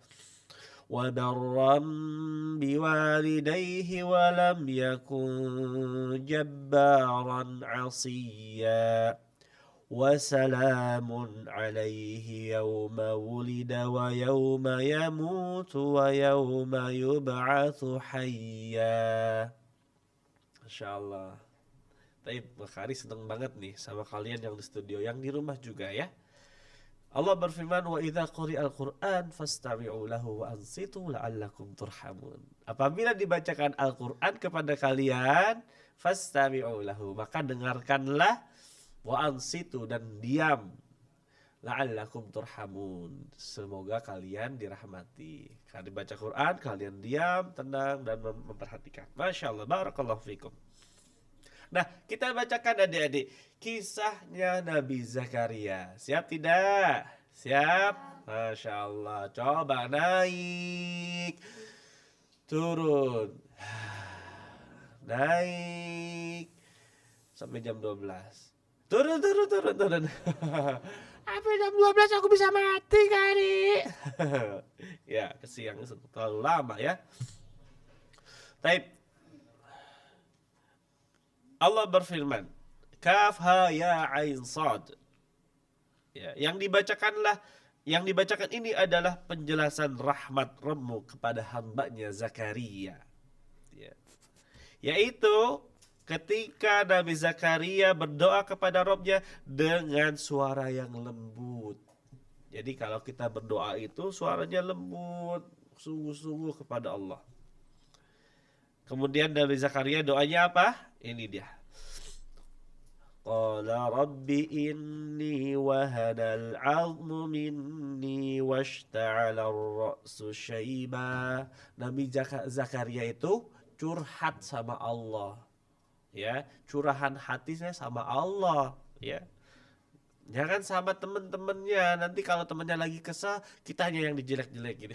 وبرا بوالديه ولم يكن جبارا عصيا وسلام عليه يوم ولد ويوم يموت ويوم يبعث حيا. Masya Allah. Taib, Mbak Kari seneng banget nih sama kalian yang di studio, yang di rumah juga ya. Allah berfirman, wa idza quri'al Qur'an fastami'u lahu wa ansitu la'allakum turhamun. Apabila dibacakan Al-Qur'an kepada kalian, fastami'u lahu, maka dengarkanlah, wa ansitu, dan diam, la'allakum turhamun, semoga kalian dirahmati. Kalau dibaca Quran, kalian diam, tenang, dan memperhatikan. Masya Allah, barakallahu fikum. Nah, kita bacakan adik-adik kisahnya Nabi Zakaria. Siap tidak? Siap? Masya Allah. Coba naik, turun, naik sampai jam 12. Turun. Sampai jam 12 aku bisa mati kali. Ya, kesiang terlalu lama ya. Taib. Allah berfirman, Kaf ha ya ain sad. Ya, yang dibacakan ini adalah penjelasan rahmat Rabbmu kepada hambanya Zakaria. Ya. Yaitu ketika Nabi Zakaria berdoa kepada Rabbnya dengan suara yang lembut. Jadi kalau kita berdoa itu suaranya lembut, sungguh-sungguh kepada Allah. Kemudian Nabi Zakaria doanya apa? Ini dia. Qala rabbi inni wahanal 'azmu minni washta'ala ar-ra'su syaiba. Nabi Zakaria itu curhat sama Allah. Ya, curahan hatinya sama Allah, ya. Jangan sama temen-temennya. Nanti kalau temennya lagi kesal, kitanya yang dijelek-jelekin.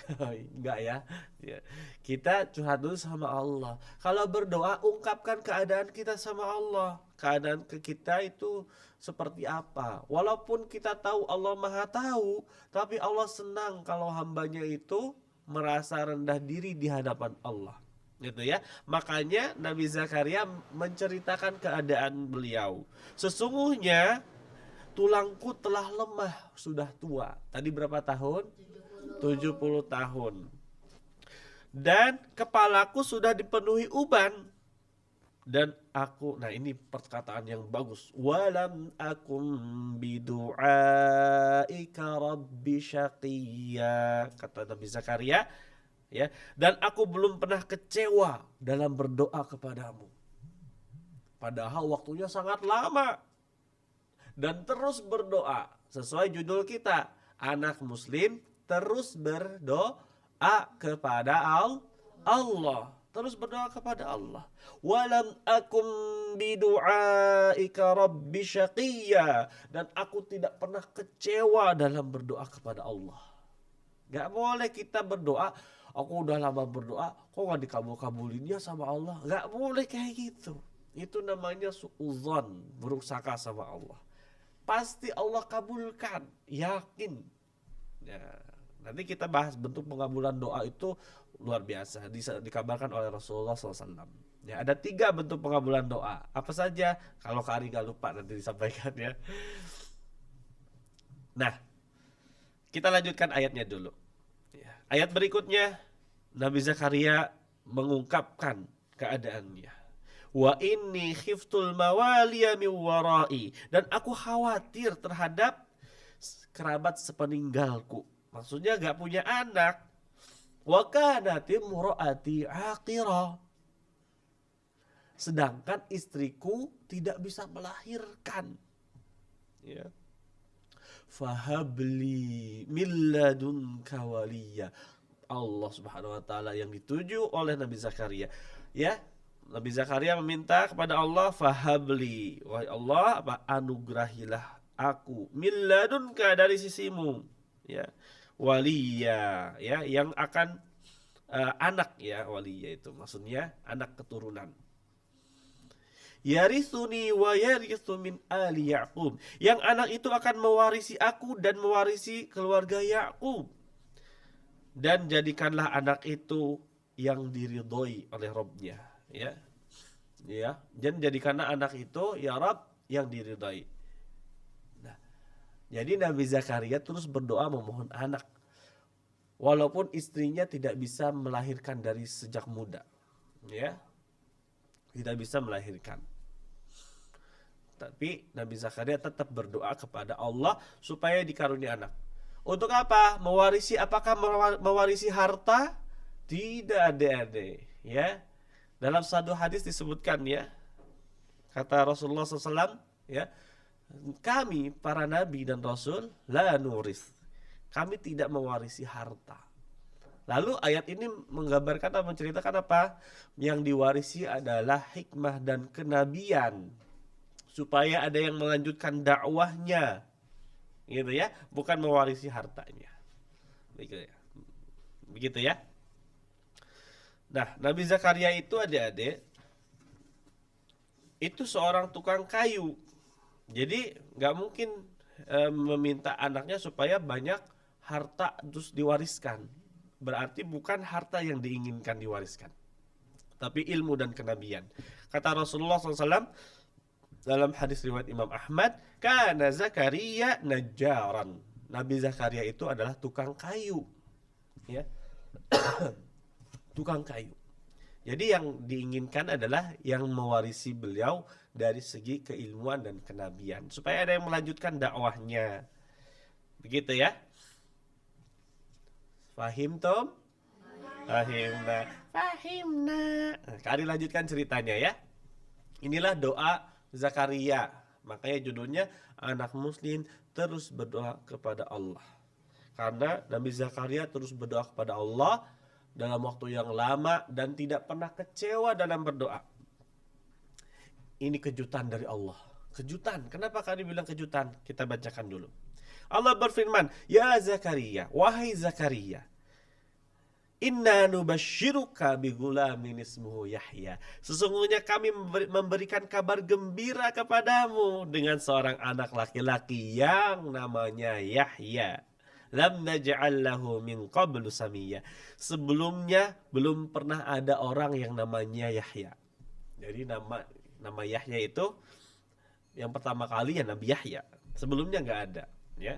Enggak ya. Ya. Kita curhat dulu sama Allah. Kalau berdoa, ungkapkan keadaan kita sama Allah. Keadaan ke kita itu seperti apa. Walaupun kita tahu Allah Maha Tahu, tapi Allah senang kalau hambanya itu merasa rendah diri di hadapan Allah. Gitu ya. Makanya Nabi Zakaria menceritakan keadaan beliau. Sesungguhnya tulangku telah lemah, sudah tua. Tadi berapa tahun? 70 tahun. Dan kepalaku sudah dipenuhi uban. Dan aku, nah ini perkataan yang bagus. Walam akum bidu'aika rabbi syaqiyya. Kata Nabi Zakaria, ya. Dan aku belum pernah kecewa dalam berdoa kepadamu. Padahal waktunya sangat lama. Dan terus berdoa sesuai judul kita, anak muslim terus berdoa kepada Allah, terus berdoa kepada Allah. Walam akum bidu'aika rabbi syaqiyya. Dan aku tidak pernah kecewa dalam berdoa kepada Allah. Gak boleh kita berdoa, aku udah lama berdoa, kok gak dikabul-kabulinnya sama Allah. Gak boleh kayak gitu. Itu namanya su'udzon, buruk sangka sama Allah. Pasti Allah kabulkan, yakin. Ya, nanti kita bahas bentuk pengabulan doa itu luar biasa. Dikabarkan oleh Rasulullah SAW. Ya, ada 3 bentuk pengabulan doa. Apa saja? Kalau Kak Ari gak lupa nanti disampaikan ya. Nah, kita lanjutkan ayatnya dulu. Ya, ayat berikutnya Nabi Zakaria mengungkapkan keadaannya. Wa inni khiftul mawaliya min warai. Dan aku khawatir terhadap kerabat sepeninggalku. Maksudnya gak punya anak. Wa kanat imraati aqira. Sedangkan istriku tidak bisa melahirkan. Ya. Fahabli min ladunka waliya. Allah Subhanahu wa taala yang dituju oleh Nabi Zakaria. Ya. Nabi Zakaria meminta kepada Allah, fahabli, wahai Allah, anugerahilah aku min ladunka, dari sisimu, ya, waliya, ya, yang akan anak, ya, waliya itu maksudnya anak keturunan. Yarithuni wa yarithu min ali Ya'qub, yang anak itu akan mewarisi aku dan mewarisi keluarga Ya'qub. Dan jadikanlah anak itu yang diridhoi oleh Rabbnya. Ya, ya, dan jadikanlah anak itu ya Rabb yang diridai. Nah, jadi Nabi Zakaria terus berdoa memohon anak, walaupun istrinya tidak bisa melahirkan dari sejak muda, ya, tidak bisa melahirkan. Tapi Nabi Zakaria tetap berdoa kepada Allah supaya dikaruniai anak. Untuk apa? Mewarisi, apakah mewarisi harta? Tidak, adik-adik, ya. Dalam satu hadis disebutkan, ya, kata Rasulullah SAW, ya, kami para nabi dan rasul la nuris, kami tidak mewarisi harta. Lalu ayat ini menggambarkan atau menceritakan apa? Yang diwarisi adalah hikmah dan kenabian, supaya ada yang melanjutkan dakwahnya, gitu ya, bukan mewarisi hartanya. Begitu ya. Nah, Nabi Zakaria itu, adik-adik, itu seorang tukang kayu. Jadi nggak mungkin meminta anaknya supaya banyak harta terus diwariskan. Berarti bukan harta yang diinginkan diwariskan, tapi ilmu dan kenabian. Kata Rasulullah SAW dalam hadis riwayat Imam Ahmad, kana Zakaria najjaran. Nabi Zakaria itu adalah tukang kayu, ya. Tukang kayu. Jadi yang diinginkan adalah yang mewarisi beliau dari segi keilmuan dan kenabian, supaya ada yang melanjutkan dakwahnya. Begitu ya. Fahim Tom? Fahimna. Kali lanjutkan ceritanya ya. Inilah doa Zakaria. Makanya judulnya anak muslim terus berdoa kepada Allah. Karena Nabi Zakaria terus berdoa kepada Allah dalam waktu yang lama dan tidak pernah kecewa dalam berdoa. Ini kejutan dari Allah. Kejutan. Kenapa kali bilang kejutan? Kita bacakan dulu. Allah berfirman, ya Zakaria, wahai Zakaria, inna nubashiruka bigulamin ismuhu Yahya. Sesungguhnya kami memberikan kabar gembira kepadamu dengan seorang anak laki-laki yang namanya Yahya. Lam naj'al lahu min qablu samiyya. Sebelumnya belum pernah ada orang yang namanya Yahya. Jadi nama Yahya itu yang pertama kali ya Nabi Yahya. Sebelumnya nggak ada, ya.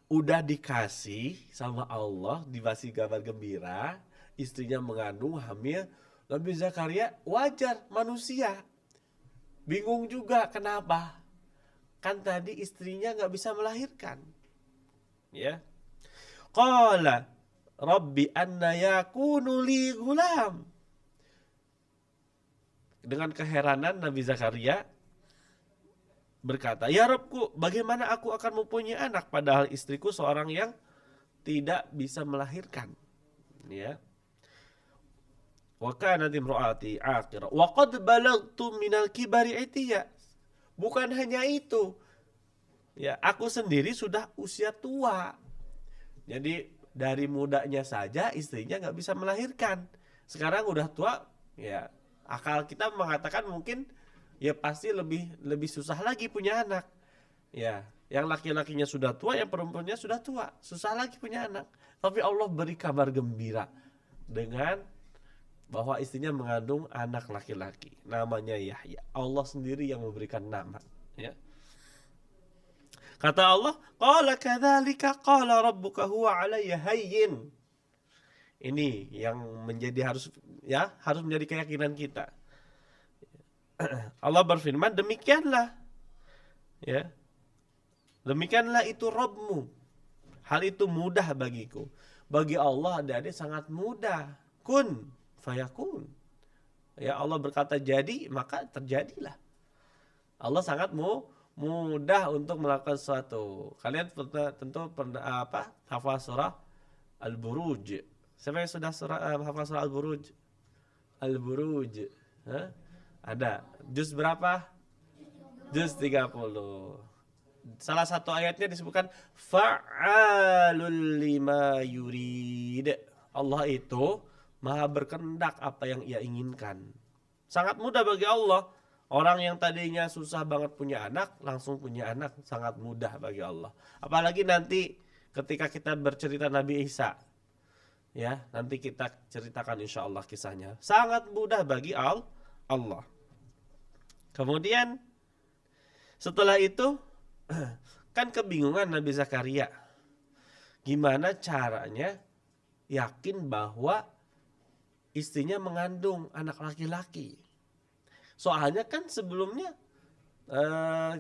Udah dikasih sama Allah, dikasih kabar gembira, istrinya mengandung, hamil. Nabi Zakaria wajar, manusia. Bingung juga kenapa? Kan tadi istrinya nggak bisa melahirkan, ya. Qala Rabbi anna yakunu li gulam. Dengan keheranan Nabi Zakaria berkata, ya Rabbku, bagaimana aku akan mempunyai anak padahal istriku seorang yang tidak bisa melahirkan, ya. Wa kanat imraati aqira wa qad balagtu minal kibari itiya. Bukan hanya itu, ya, aku sendiri sudah usia tua. Jadi dari mudanya saja istrinya nggak bisa melahirkan. Sekarang udah tua, ya, akal kita mengatakan mungkin ya pasti lebih susah lagi punya anak. Ya, yang laki-lakinya sudah tua, yang perempuannya sudah tua, susah lagi punya anak. Tapi Allah beri kabar gembira dengan bahwa istrinya mengandung anak laki-laki, namanya Yahya. Allah sendiri yang memberikan nama, ya. Kata Allah, qala kadzalika qala rabbuka huwa 'alayya hayyin. Ini yang harus menjadi keyakinan kita. Allah berfirman, demikianlah, ya. Demikianlah itu Rabbmu. Hal itu mudah bagiku. Bagi Allah adik-adik sangat mudah. Kun fayakun. Ya, Allah berkata jadi, maka terjadilah. Allah sangat mudah untuk melakukan sesuatu. Kalian tentu pernah hafal surah Al-Buruj. Siapa yang sudah hafal surah Al-Buruj? Al-Buruj. Ada. Juz berapa? Juz 30. Salah satu ayatnya disebutkan fa'alul lima yurid. Allah itu Maha berkehendak apa yang Ia inginkan. Sangat mudah bagi Allah. Orang yang tadinya susah banget punya anak, langsung punya anak, sangat mudah bagi Allah. Apalagi nanti ketika kita bercerita Nabi Isa, ya, nanti kita ceritakan insya Allah kisahnya. Sangat mudah bagi Allah. Kemudian setelah itu kan kebingungan Nabi Zakaria. Gimana caranya yakin bahwa istrinya mengandung anak laki-laki? Soalnya kan sebelumnya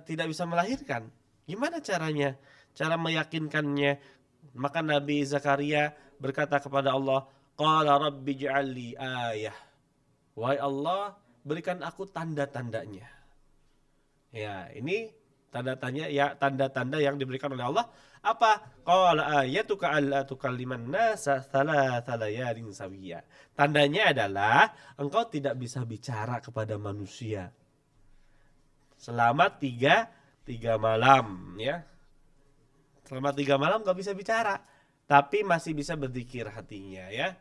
tidak bisa melahirkan. Gimana caranya? cara meyakinkannya? Maka Nabi Zakaria berkata kepada Allah, qala rabbi ij'alli ayah. Wahai Allah, berikan aku tanda-tandanya. Ya, ini tanda-tanda yang diberikan oleh Allah. Apa? Qala ayatuka alla tukalliman nasa thalatha layalin sawiya. Tandanya adalah engkau tidak bisa bicara kepada manusia selama tiga malam, ya. Selama 3 malam gak bisa bicara, tapi masih bisa berzikir hatinya, ya.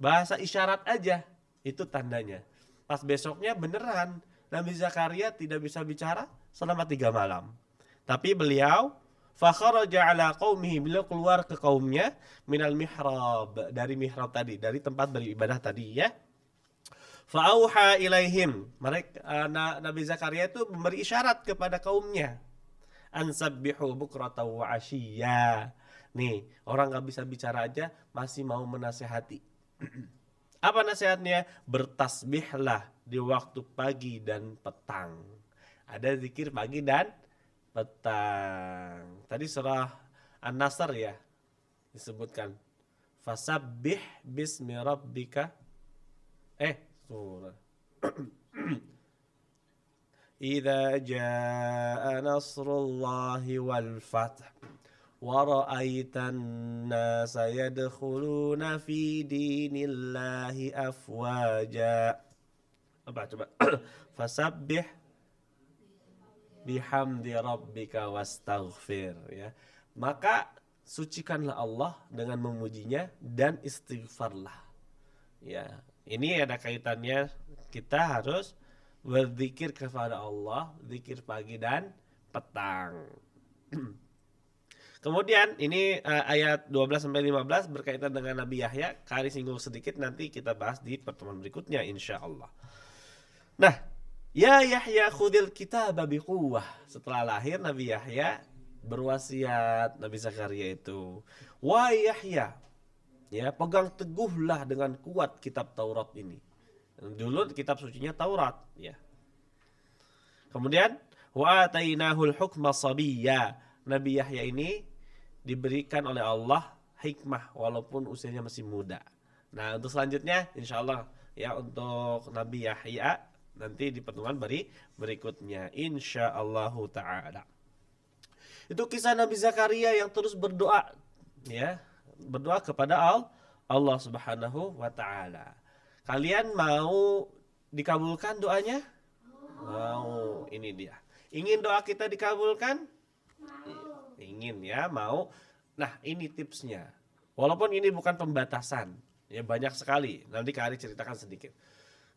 Bahasa isyarat aja, itu tandanya. Pas besoknya beneran Nabi Zakaria tidak bisa bicara selama 3 malam. Tapi beliau fakharaja ala qaumihi, beliau keluar ke kaumnya minal mihrab, dari mihrab tadi, dari tempat beribadah tadi, ya. Fa'auha ilaihim, Nabi Zakaria itu memberi isyarat kepada kaumnya. Ansabbihu bukratan wa ashiya. Nih, orang gak bisa bicara aja masih mau menasehati. Apa nasihatnya? Bertasbihlah di waktu pagi dan petang. Ada zikir pagi dan petang. Tadi surah An-Nasr ya disebutkan. Fasabbih bismi rabbika. Surah. Idza jaa nasrullahi wal fath wa ra'aitan nasa yadkhuluna fi dinillahi afwaja. Apa coba? Fasabbih bihamdi rabbika wastaghfir, ya. Maka sucikanlah Allah dengan memujinya dan istighfarlah. Ya, ini ada kaitannya, kita harus berzikir kepada Allah, zikir pagi dan petang. Kemudian ini ayat 12 sampai 15 berkaitan dengan Nabi Yahya. Kali singgung sedikit, nanti kita bahas di pertemuan berikutnya insyaallah. Nah, ya Yahya khudil kitaba biquwwah. Setelah lahir Nabi Yahya berwasiat Nabi Zakaria itu, wahai Yahya, ya, pegang teguhlah dengan kuat kitab Taurat ini. Dulu kitab sucinya Taurat, ya. Kemudian wa atainahul hukma sabiyya. Nabi Yahya ini diberikan oleh Allah hikmah walaupun usianya masih muda. Nah, untuk selanjutnya insyaallah ya, untuk Nabi Yahya nanti di pertemuan berikutnya insyaallah taala. Itu kisah Nabi Zakaria yang terus berdoa, ya, berdoa kepada Allah Subhanahu wa taala. Kalian mau dikabulkan doanya? Mau. Ini dia. Ingin doa kita dikabulkan? Ingin, ya, mau. Nah, ini tipsnya. Walaupun ini bukan pembatasan, ya, banyak sekali. Nanti Kak Ari ceritakan sedikit.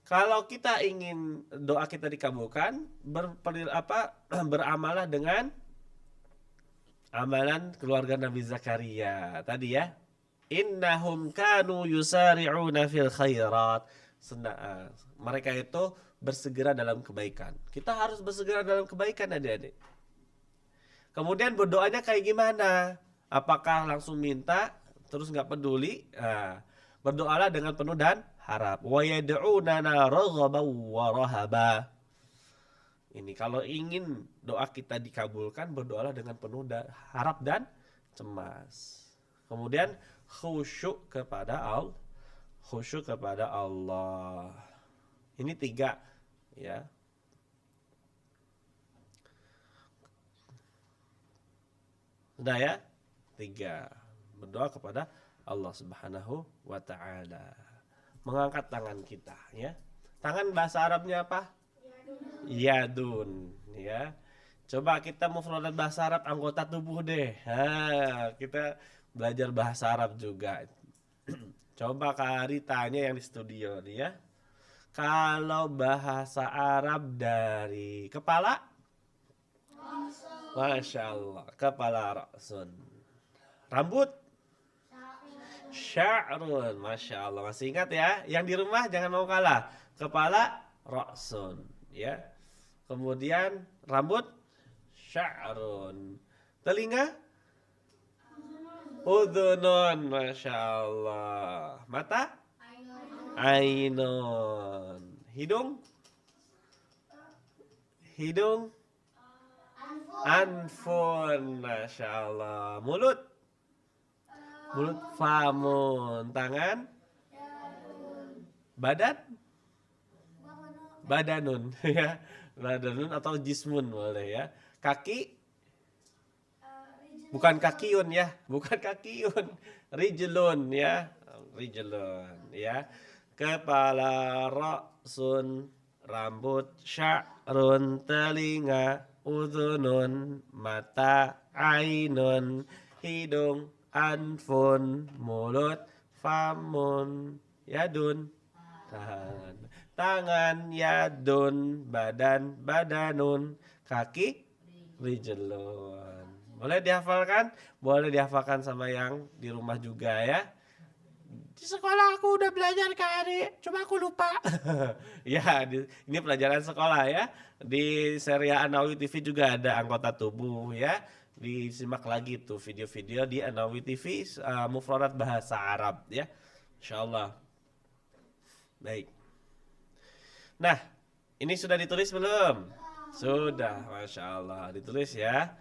Kalau kita ingin doa kita dikabulkan, beramalah dengan amalan keluarga Nabi Zakaria tadi, ya. Innahum kanu yusari'una fil khairat. Mereka itu bersegera dalam kebaikan. Kita harus bersegera dalam kebaikan, adik-adik. Kemudian berdoanya kayak gimana? Apakah langsung minta terus nggak peduli? Berdoalah dengan penuh dan harap. Wa yad'unana raghaban wa rahaba. Ini kalau ingin doa kita dikabulkan, berdoalah dengan penuh harap dan cemas. Kemudian khusyuk kepada Allah. Ini 3, ya. Sudah, ya? 3. Berdoa kepada Allah Subhanahu wa taala. Mengangkat tangan kita, ya. Tangan bahasa Arabnya apa? Yadun, ya. Coba kita mufradat bahasa Arab anggota tubuh deh. Kita belajar bahasa Arab juga. Coba Kak Ari tanya yang di studio nih, ya. Kalau bahasa Arab dari kepala? Masya Allah. Kepala ra'sun. Rambut? Sya'run. Masya Allah. Masih ingat, ya? Yang di rumah jangan mau kalah. Kepala ra'sun, ya. Kemudian rambut? Sya'run. Telinga? Udhunun. Masya Allah. Mata? Ainun. Hidung? Anfun, Masya Allah. Mulut. Mulut, famun. Tangan. Badan. Badanun. Ya, badanun atau jismun boleh ya. Kaki. Bukan kakiun ya, bukan kakiun. Rijlun ya, rijlun ya. Kepala, ra'sun, rambut, sya'run, telinga, udhunun, mata, ainun, hidung, anfun, mulut, famun, yadun, tangan, yadun, badan, badanun, kaki, rijlun. Boleh dihafalkan? Boleh dihafalkan sama yang di rumah juga ya. Di sekolah aku udah belajar Kak, cuma aku lupa. Ya, ini pelajaran sekolah ya. Di serial Anawi TV juga ada anggota tubuh ya. Disimak lagi tuh video-video di Anawi TV mufradat bahasa Arab ya. Insyaallah. Baik. Nah, ini sudah ditulis belum? Sudah, Masya Allah. Ditulis ya.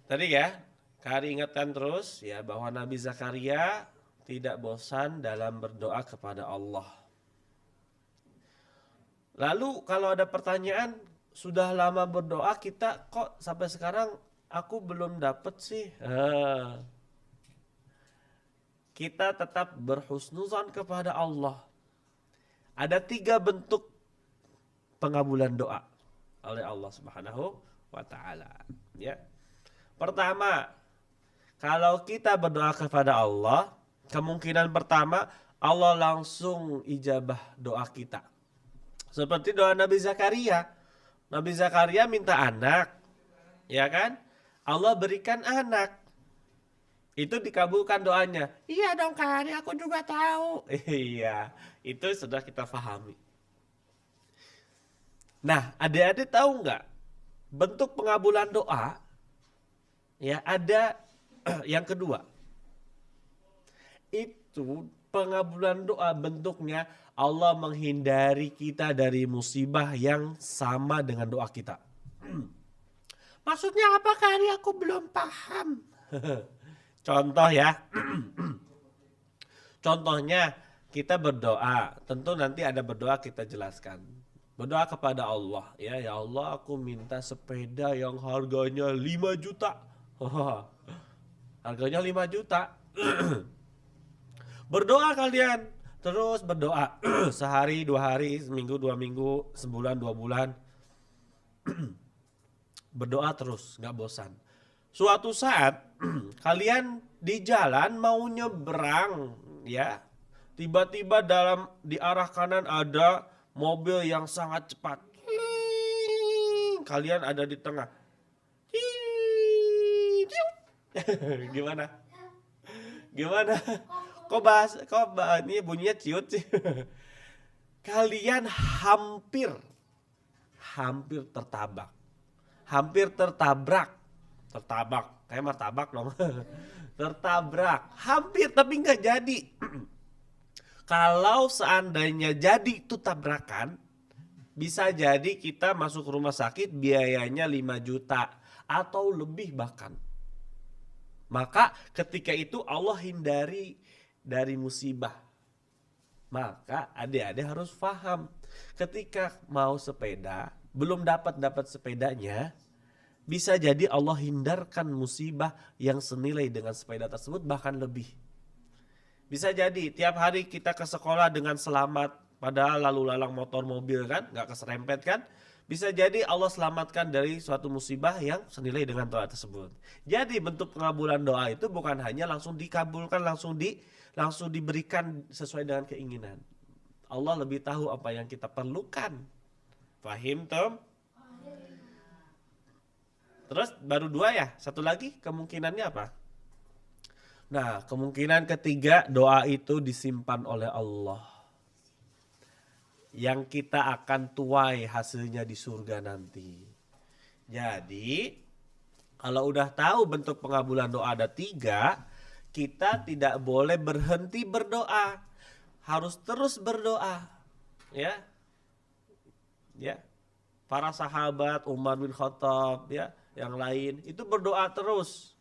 Tadi ya, Kari ingatkan terus ya bahwa Nabi Zakaria tidak bosan dalam berdoa kepada Allah. Lalu kalau ada pertanyaan, sudah lama berdoa kita kok sampai sekarang aku belum dapat sih. Kita tetap berhusnuzan kepada Allah. Ada 3 bentuk pengabulan doa oleh Allah Subhanahu wa taala, ya. Pertama, kalau kita berdoa kepada Allah, kemungkinan pertama Allah langsung ijabah doa kita. Seperti doa Nabi Zakaria. Nabi Zakaria minta anak, ya kan? Allah berikan anak. Itu dikabulkan doanya. Iya dong Kak, aku juga tahu. Iya, itu sudah kita pahami. Nah, adik-adik tahu nggak? Bentuk pengabulan doa, ya ada yang kedua. Itu pengabulan doa bentuknya Allah menghindari kita dari musibah yang sama dengan doa kita. Maksudnya apa Kak? Aku belum paham. Contoh ya. Contohnya kita berdoa, tentu nanti ada berdoa kita jelaskan. Berdoa kepada Allah, ya Allah aku minta sepeda yang harganya 5 juta. Harganya 5 juta. Berdoa kalian, terus berdoa sehari, 2 hari, seminggu, 2 minggu, sebulan, 2 bulan. Berdoa terus, gak bosan. Suatu saat kalian di jalan mau nyebrang, ya. Tiba-tiba di arah kanan ada mobil yang sangat cepat. Kalian ada di tengah. Gimana? Gimana? Kok ini bunyinya ciut sih? Kalian hampir tertabrak. Hampir tertabrak. Tertabak, kayak martabak dong. Tertabrak, hampir tapi nggak jadi. Kalau seandainya jadi itu tabrakan, bisa jadi kita masuk rumah sakit biayanya 5 juta atau lebih bahkan. Maka ketika itu Allah hindari dari musibah. Maka adik-adik harus paham, ketika mau sepeda, belum dapat sepedanya, bisa jadi Allah hindarkan musibah yang senilai dengan sepeda tersebut bahkan lebih. Bisa jadi tiap hari kita ke sekolah dengan selamat, padahal lalu lalang motor mobil kan, gak keserempet kan. Bisa jadi Allah selamatkan dari suatu musibah yang senilai dengan doa tersebut. Jadi bentuk pengabulan doa itu bukan hanya langsung dikabulkan, langsung diberikan sesuai dengan keinginan. Allah lebih tahu apa yang kita perlukan. Fahim Tom? Terus baru 2 ya, satu lagi kemungkinannya apa? Nah, kemungkinan ketiga doa itu disimpan oleh Allah. Yang kita akan tuai hasilnya di surga nanti. Jadi, kalau udah tahu bentuk pengabulan doa ada 3, kita tidak boleh berhenti berdoa. Harus terus berdoa. Ya. para sahabat, Umar bin Khattab, ya, yang lain itu berdoa terus,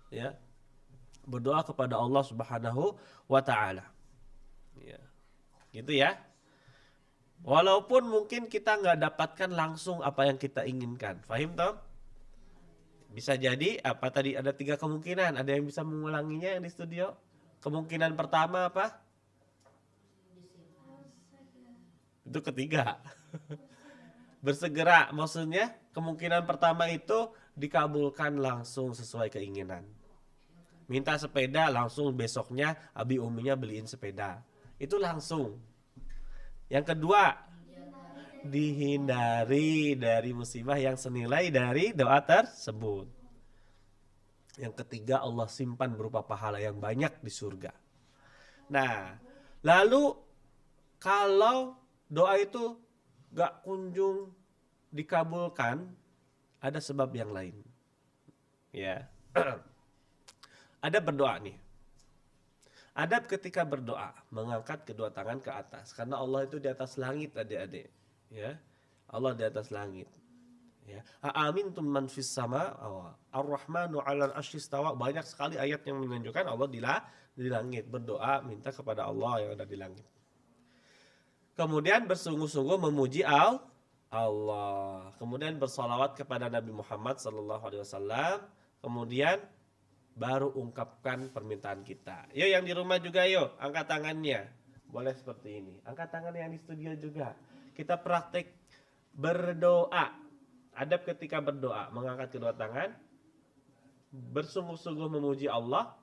ya, berdoa kepada Allah Subhanahu wa Ta'ala, ya, gitu ya. Walaupun mungkin kita nggak dapatkan langsung apa yang kita inginkan, fahim toh? Bisa jadi apa tadi, ada 3 kemungkinan. Ada yang bisa mengulanginya yang di studio? Kemungkinan pertama apa? Itu ketiga. Bersegera, maksudnya kemungkinan pertama itu dikabulkan langsung sesuai keinginan. Minta sepeda, langsung besoknya abi uminya beliin sepeda. Itu langsung. Yang kedua, dihindari dari musibah yang senilai dari doa tersebut. Yang ketiga, Allah simpan berupa pahala yang banyak di surga. Nah, lalu kalau doa itu gak kunjung dikabulkan, ada sebab yang lain. Ya. Ada berdoa nih. Adab ketika berdoa, mengangkat kedua tangan ke atas, karena Allah itu di atas langit, adik-adik. Ya, Allah di atas langit. Ya, Aamintum man fis sama, Ar-Rahmanu 'alal 'arsy istawa. Banyak sekali ayat yang menunjukkan Allah di langit. Berdoa minta kepada Allah yang ada di langit. Kemudian bersungguh-sungguh memuji Allah. Kemudian bersalawat kepada Nabi Muhammad SAW. Kemudian baru ungkapkan permintaan kita. Yuk yang di rumah juga yuk, angkat tangannya. Boleh seperti ini. Angkat tangan yang di studio juga. Kita praktik berdoa. Adab ketika berdoa, mengangkat kedua tangan, bersungguh-sungguh memuji Allah,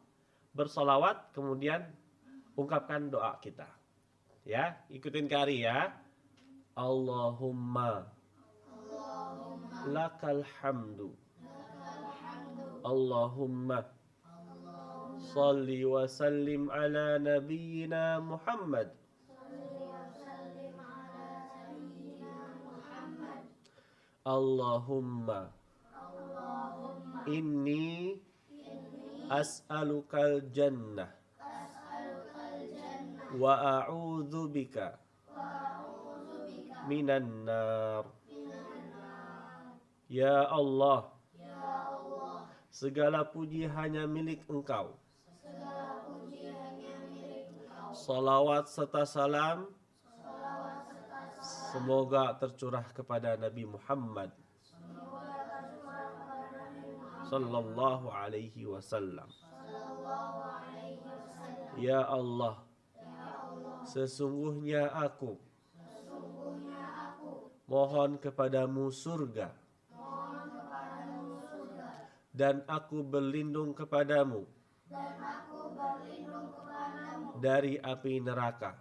bersolawat, kemudian ungkapkan doa kita. Ya, ikutin Kari ya. Allahumma lakal hamdu. Allahumma salli wa sallim ala nabiyyina Muhammad. Allahumma inni as'alukal jannah wa a'udzu bika minan nar. Ya Allah, segala puji hanya milik Engkau. Salawat serta salam semoga tercurah kepada Nabi Muhammad sallallahu alaihi wasallam. Ya Allah, sesungguhnya aku mohon kepadamu surga, dan aku berlindung kepadamu dari api neraka.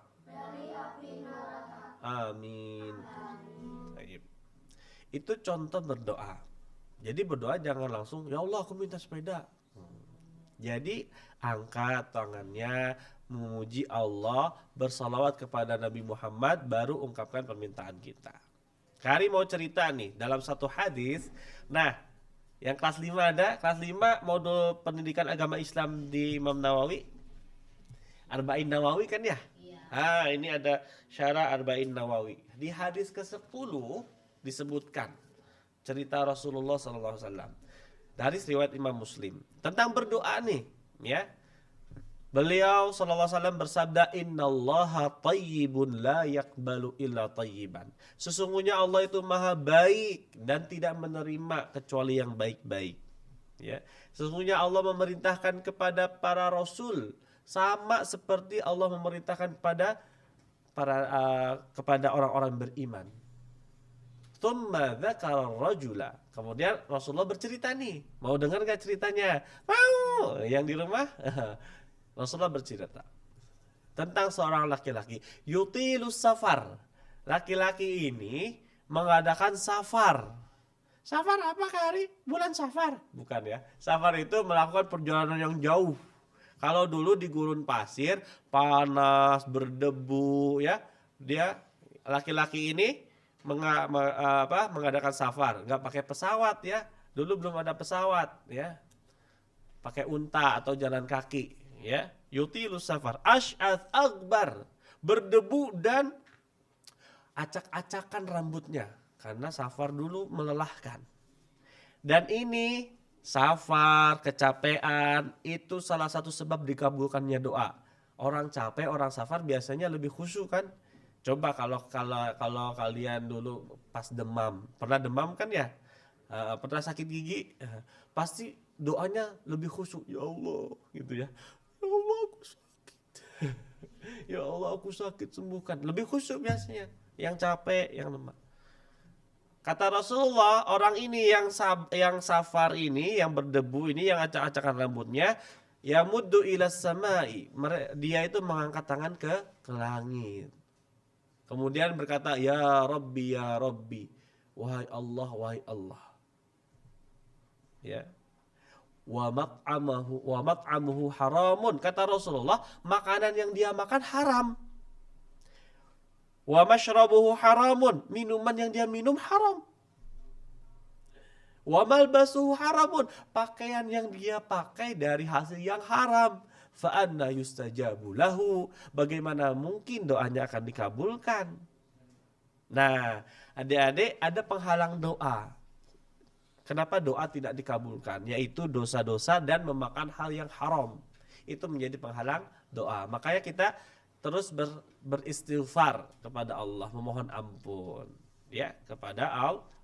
Amin. Itu contoh berdoa. Jadi berdoa jangan langsung, ya Allah aku minta sepeda. Jadi angkat tangannya, memuji Allah, bersalawat kepada Nabi Muhammad, baru ungkapkan permintaan kita. Kari mau cerita nih, dalam satu hadis. Nah, yang kelas 5 ada, kelas 5 modul pendidikan agama Islam di Imam Nawawi. Arba'in Nawawi kan ya? Ini ada syarah Arba'in Nawawi. Di hadis ke-10 disebutkan cerita Rasulullah SAW. Dari riwayat Imam Muslim tentang berdoa nih, ya. Beliau SAW bersabda, Innallaha tayyibun la yaqbalu illa tayyiban. Sesungguhnya Allah itu maha baik dan tidak menerima kecuali yang baik-baik. Ya. Sesungguhnya Allah memerintahkan kepada para rasul sama seperti Allah memerintahkan kepada orang-orang beriman. Tsumma dzakara rajula. Kemudian Rasulullah bercerita nih. Mau dengar gak ceritanya? Mau. Yang di rumah? Rasulullah bercerita tentang seorang laki-laki yutilus safar. Laki-laki ini mengadakan safar. Safar apa Kari? Bulan Safar? Bukan ya. Safar itu melakukan perjalanan yang jauh. Kalau dulu di gurun pasir, panas, berdebu, ya, dia laki-laki ini mengadakan safar, nggak pakai pesawat ya. Dulu belum ada pesawat ya, pakai unta atau jalan kaki ya. Yutilus safar, asy'ath akbar, berdebu dan acak-acakan rambutnya. Karena safar dulu melelahkan. Dan ini safar, kecapean itu salah satu sebab dikabulkannya doa. Orang capek, orang safar biasanya lebih khusyuk kan? Coba kalau kalian dulu pas demam, pernah demam kan ya? Pernah sakit gigi, pasti doanya lebih khusyuk. Ya Allah, gitu ya. Ya Allah aku sakit. Ya Allah aku sakit, sembuhkan. Lebih khusyuk biasanya. Yang capek, yang lemah. Kata Rasulullah, orang ini yang safar ini, yang berdebu ini, yang acak-acakan rambutnya, ya muddu ilas samai. Dia itu mengangkat tangan ke langit. Kemudian berkata, ya Rabbi, wahai Allah. Ya. Wa mat'amuhu haramun. Kata Rasulullah, makanan yang dia makan haram. Wa mashrabuhu haramun, minuman yang dia minum haram. Wa malbasuhu haramun, pakaian yang dia pakai dari hasil yang haram. Fa anna yustajabu lahu, bagaimana mungkin doanya akan dikabulkan? Nah, adik-adik, ada penghalang doa. Kenapa doa tidak dikabulkan? Yaitu dosa-dosa dan memakan hal yang haram. Itu menjadi penghalang doa. Makanya kita terus beristighfar kepada Allah, memohon ampun ya kepada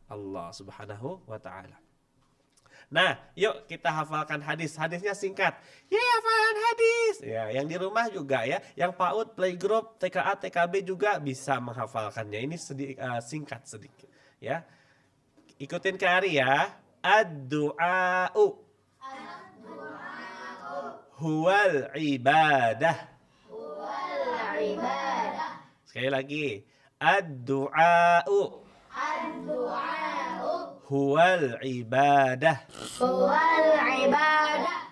Allah Subhanahu wa taala. Nah, yuk kita hafalkan hadis. Hadisnya singkat. Ya, hafalan hadis. Ya, yang di rumah juga ya, yang PAUD, playgroup, TKA, TKB juga bisa menghafalkannya. Ini singkat sedikit ya. Ikutin ke Ari ya. Ad-du'a'u huwal ibadah. Sekali lagi. Ad-du'a'u huwal ibadah.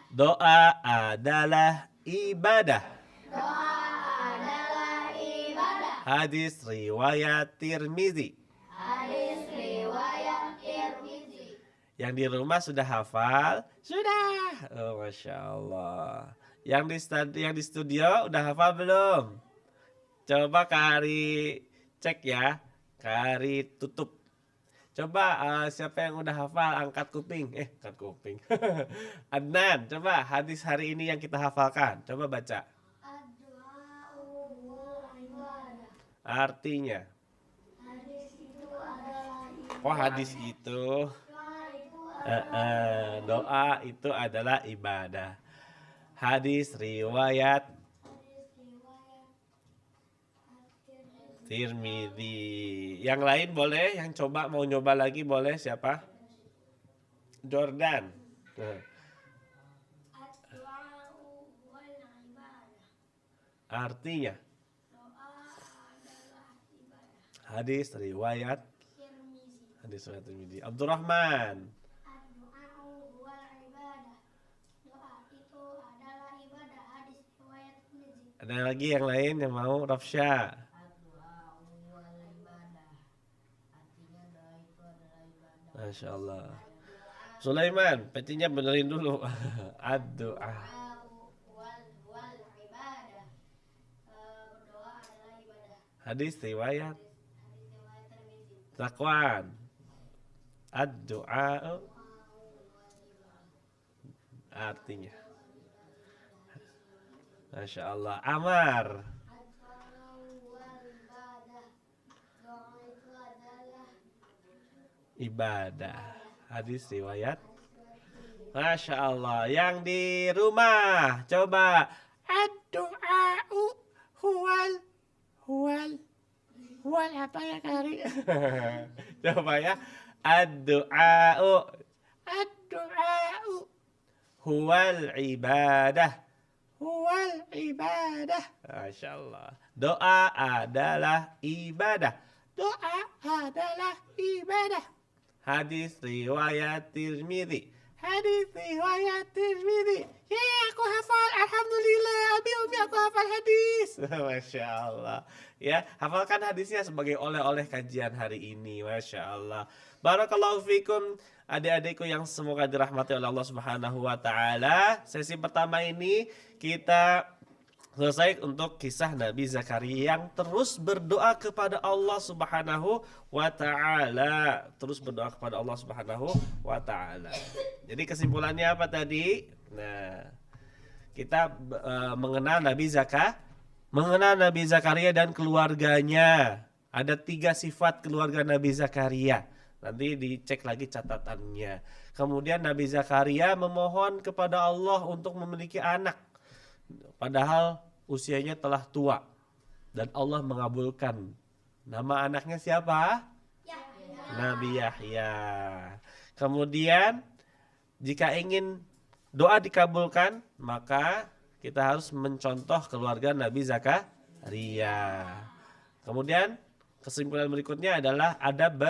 Doa adalah ibadah. Hadis riwayat Tirmizi. Yang di rumah sudah hafal? Sudah. Oh, Masya Allah. Yang di studio udah hafal belum? Coba Kari cek ya. Kari tutup. Coba siapa yang udah hafal angkat kuping. Angkat kuping. Adnan, coba hadis hari ini yang kita hafalkan. Coba baca. Artinya. Oh, hadis itu. Doa itu adalah ibadah. Hadis riwayat Tirmizi. Yang lain boleh, yang mau nyoba lagi boleh, siapa? Jordan. Artinya hadis riwayat Tirmizi. Abdurrahman. Ada lagi yang lain yang mau? Rafsya. Masya Allah. Sulaiman, petinya benerin dulu. Ad-du'a. Hadis riwayat Zakwan. Ad-du'a artinya. Masya Allah. Amar. Ibadah. Hadis riwayat. Masya Allah. Yang di rumah, coba. Ad-du'a'u huwal apa ya Kari? Coba ya. Ad-du'a'u huwal ibadah. Masya Allah. Doa adalah ibadah. Hadis riwayat Tirmizi. Ya, aku hafal. Alhamdulillah. Umi aku hafal hadis. Masya Allah. Ya, hafalkan hadisnya sebagai oleh-oleh kajian hari ini. Masya Allah. Barakallahu fikum. Adik-adikku yang semoga dirahmati oleh Allah Subhanahu wa taala. Sesi pertama ini kita Selesai untuk kisah Nabi Zakaria yang terus berdoa kepada Allah Subhanahu wa taala. Terus berdoa kepada Allah Subhanahu wa taala. Jadi kesimpulannya apa tadi? Nah, kita mengenal Nabi Zakaria dan keluarganya. Ada 3 sifat keluarga Nabi Zakaria. Nanti dicek lagi catatannya. Kemudian Nabi Zakaria memohon kepada Allah untuk memiliki anak. Padahal usianya telah tua. Dan Allah mengabulkan. Nama anaknya siapa? Nabi Yahya. Kemudian jika ingin doa dikabulkan, maka kita harus mencontoh keluarga Nabi Zakaria. Kemudian kesimpulan berikutnya adalah adab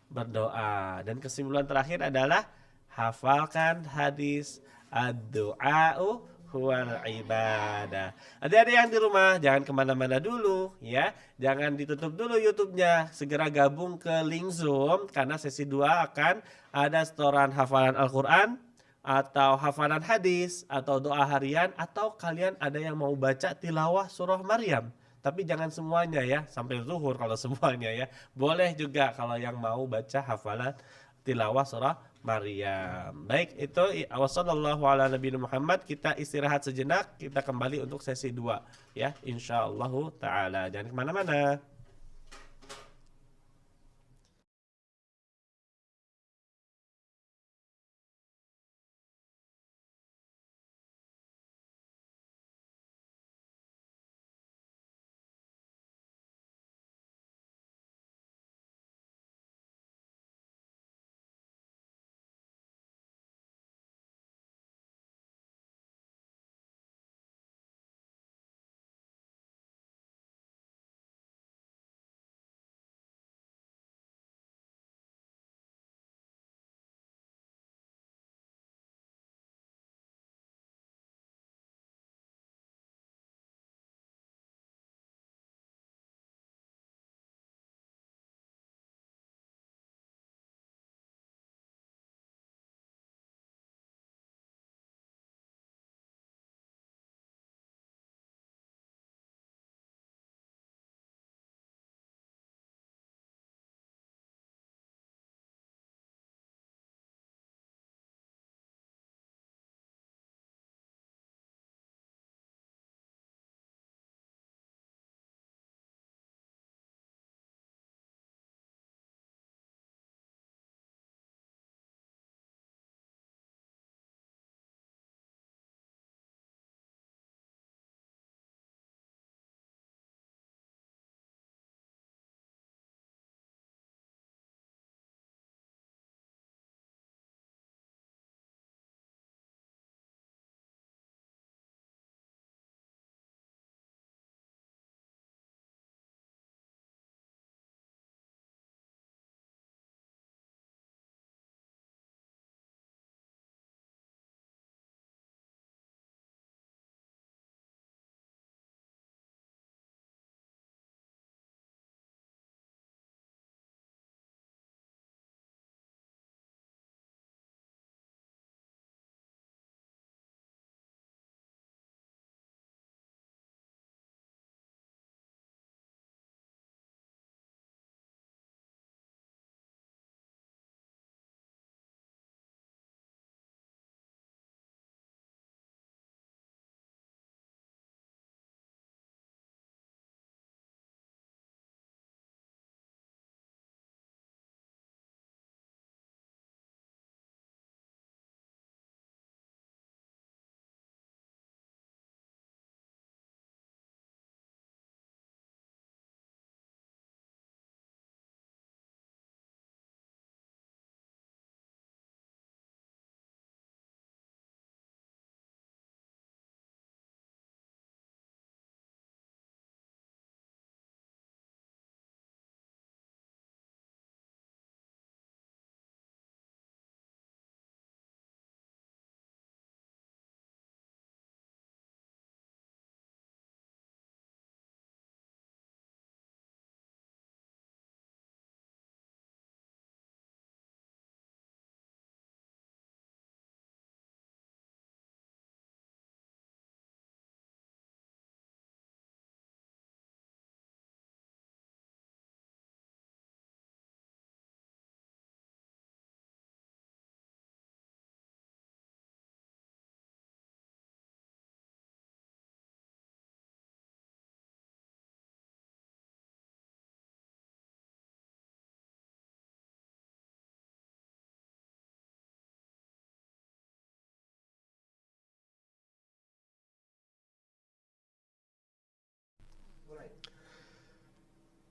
berdoa. Dan kesimpulan terakhir adalah hafalkan hadis ad-du'a'u huwal ibadah. Adik-adik yang di rumah jangan kemana-mana dulu ya. Jangan ditutup dulu YouTube-nya. Segera gabung ke link Zoom karena sesi 2 akan ada setoran hafalan Al-Quran atau hafalan hadis atau doa harian atau kalian ada yang mau baca tilawah surah Maryam. Tapi jangan semuanya ya, sampai zuhur kalau semuanya ya. Boleh juga kalau yang mau baca hafalan tilawah surah Maryam. Baik, itu wassallallahu ala nabiyina Muhammad. Kita istirahat sejenak, kita kembali untuk sesi 2 ya, insyaallah taala. Jangan kemana-mana.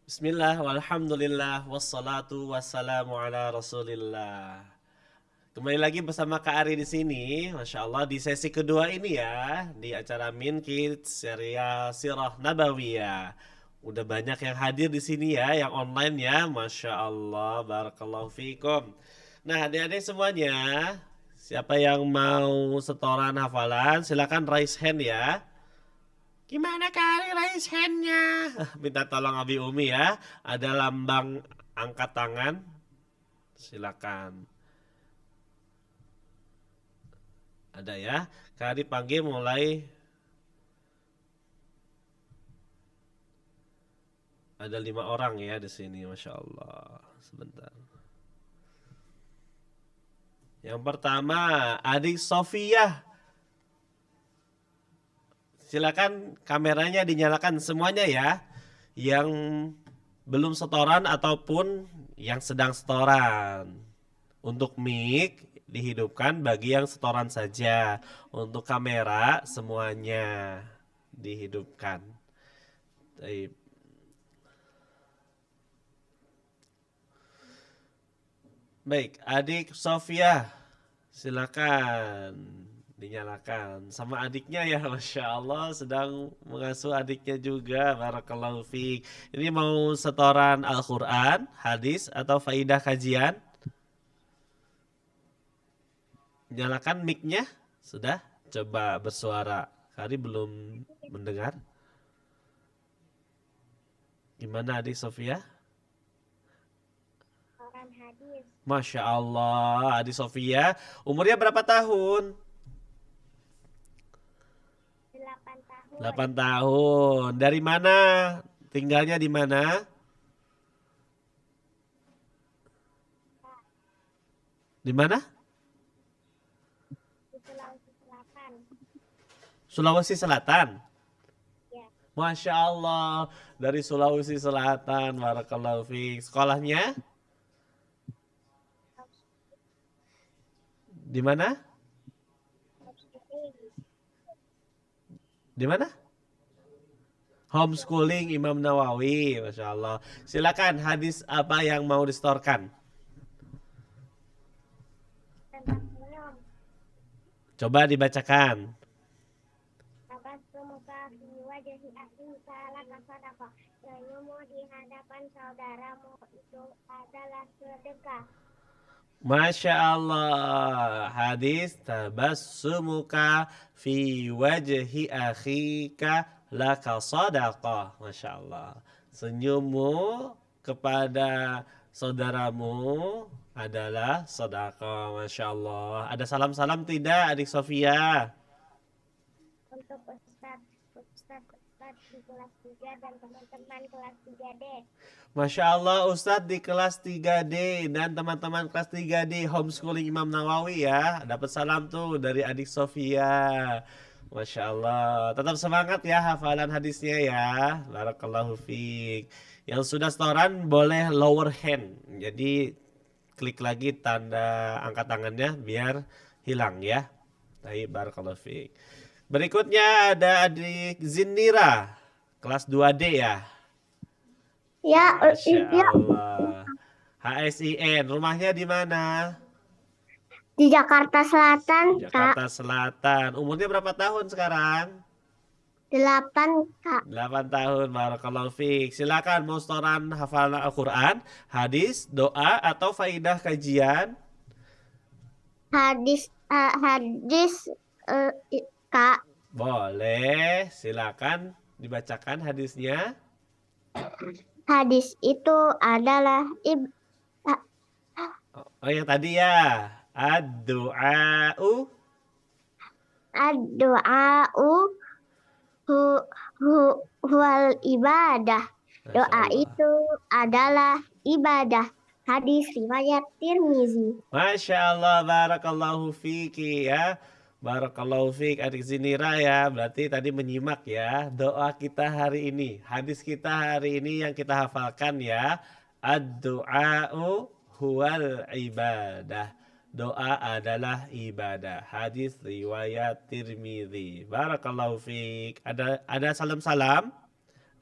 Bismillah, walhamdulillah, wassalatu wassalamu ala rasulillah. Kembali lagi bersama Kak Ari di sini, Masya Allah di sesi kedua ini ya, di acara Min Kids serial Sirah Nabawiyah. Udah banyak yang hadir di sini ya, yang online ya, Masya Allah, barakallahu fikum. Nah, adik-adik semuanya, siapa yang mau setoran hafalan, silakan raise hand ya. Gimana Kak Ari raise hand-nya? Minta tolong Abi Umi ya, ada lambang angkat tangan, silakan. Ada ya. Kak Ari panggil mulai. Ada 5 orang ya di sini, Masya Allah. Sebentar. Yang pertama, adik Sofia. Silakan kameranya dinyalakan semuanya ya. Yang belum setoran ataupun yang sedang setoran. Untuk mic dihidupkan bagi yang setoran saja. Untuk kamera semuanya dihidupkan. Baik. Baik, adik Sofia, silakan dinyalakan. Sama adiknya ya, Masya Allah sedang mengasuh adiknya juga. Barakallahu fiik. Ini mau setoran Al-Quran, hadis atau faidah kajian? Nyalakan mic-nya. Sudah? Coba bersuara. Kari belum mendengar. Gimana adik Sofia? Masya Allah, adik Sofia. Umurnya berapa tahun? 8 tahun. 8 tahun. Dari mana? Tinggalnya di mana? Di mana? Di Sulawesi Selatan. Sulawesi Selatan. Ya. Masya Allah, dari Sulawesi Selatan. Barakallahu fiik. Sekolahnya? Di mana? Di mana? Homeschooling Imam Nawawi, Masya Allah. Silakan, hadis apa yang mau distorkan? Tentang senyum. Coba dibacakan. Tabassumuka fi wajhi akhika laka sadaqah. Senyummu di hadapan saudaramu itu adalah sedekah. Masya Allah. Hadis tabassumuka fi wajhi akhika laka sadaqah. Masya Allah. Senyummu kepada saudaramu adalah sedekah. Masya Allah. Ada salam-salam tidak adik Sofia? Untuk Ustadz di kelas 3 dan teman-teman kelas 3D. Masya Allah, Ustadz di kelas 3D dan teman-teman kelas 3D homeschooling Imam Nawawi ya. Dapat salam tuh dari adik Sofia. Masya Allah. Tetap semangat ya hafalan hadisnya ya. Barakallahu fiik. Yang sudah setoran boleh lower hand. Jadi klik lagi tanda angkat tangannya biar hilang ya. Baik, barakallahu fiik. Berikutnya ada adik Zinira. Kelas 2D ya. Ya, Masya Allah. HSIN, rumahnya di mana? di Jakarta Selatan, Kak. Jakarta Selatan. Umurnya berapa tahun sekarang? 8, Kak. 8 tahun, barakallahu fiik. Silakan mau setoran hafalan Al-Quran, hadis, doa, atau faidah kajian? Hadis Kak. Boleh, silakan dibacakan hadisnya. Hadis itu adalah Oh, yang tadi ya. Ad-du'a'u. ad-du'a'u huwal ibadah. Masya Doa Allah. itu adalah ibadah. Hadis riwayat Tirmizi. Masya Allah, barakallahu fiki ya. Barakallahu fik adik Zinira ya. Berarti tadi menyimak ya doa kita hari ini. Hadis kita hari ini yang kita hafalkan ya. Ad-du'a'u huwal ibadah. Doa adalah ibadah. Hadis riwayat Tirmizi. Barakallahu fik. Ada salam-salam?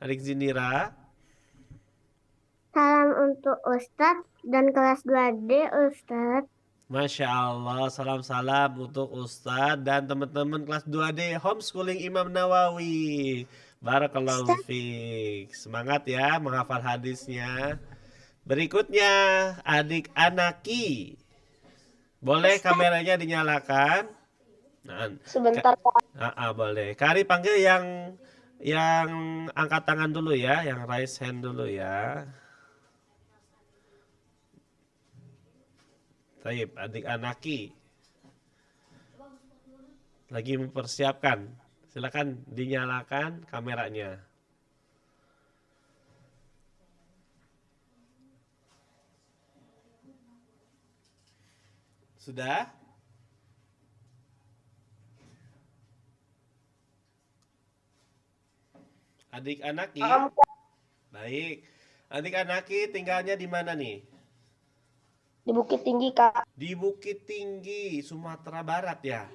Adik Zinira. Salam untuk Ustadz dan kelas 2D Ustadz. Masya Allah, salam-salam untuk Ustadz dan teman-teman kelas 2D Homeschooling Imam Nawawi. Barakallahu fiik. Semangat ya menghafal hadisnya. Berikutnya adik Anaki. Boleh kameranya dinyalakan? Nah, Sebentar Kak. boleh. Kari panggil yang angkat tangan dulu ya, yang raise hand dulu ya. Taib, adik Anaki lagi mempersiapkan. Silakan dinyalakan kameranya. Sudah? Adik Anaki? Baik. Adik Anaki tinggalnya di mana nih? Di Bukit Tinggi Kak. Di Bukit Tinggi, Sumatera Barat ya?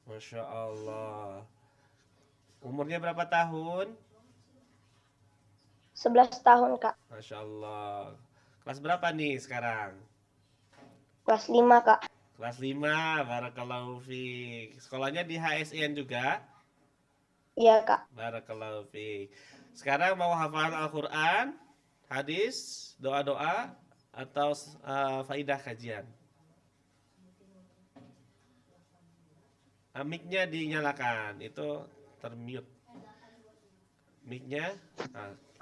Masya Allah. Umurnya berapa tahun? 11 tahun Kak. Masya Allah. Kelas berapa nih sekarang? Kelas 5 Kak. Kelas 5, barakallahu fiik. Sekolahnya di HSN juga? Iya Kak. Barakallahu fiik. Sekarang mau hafalan Al-Quran, hadis, doa-doa, atau faidah kajian? Mic-nya dinyalakan, itu termute. Mic-nya,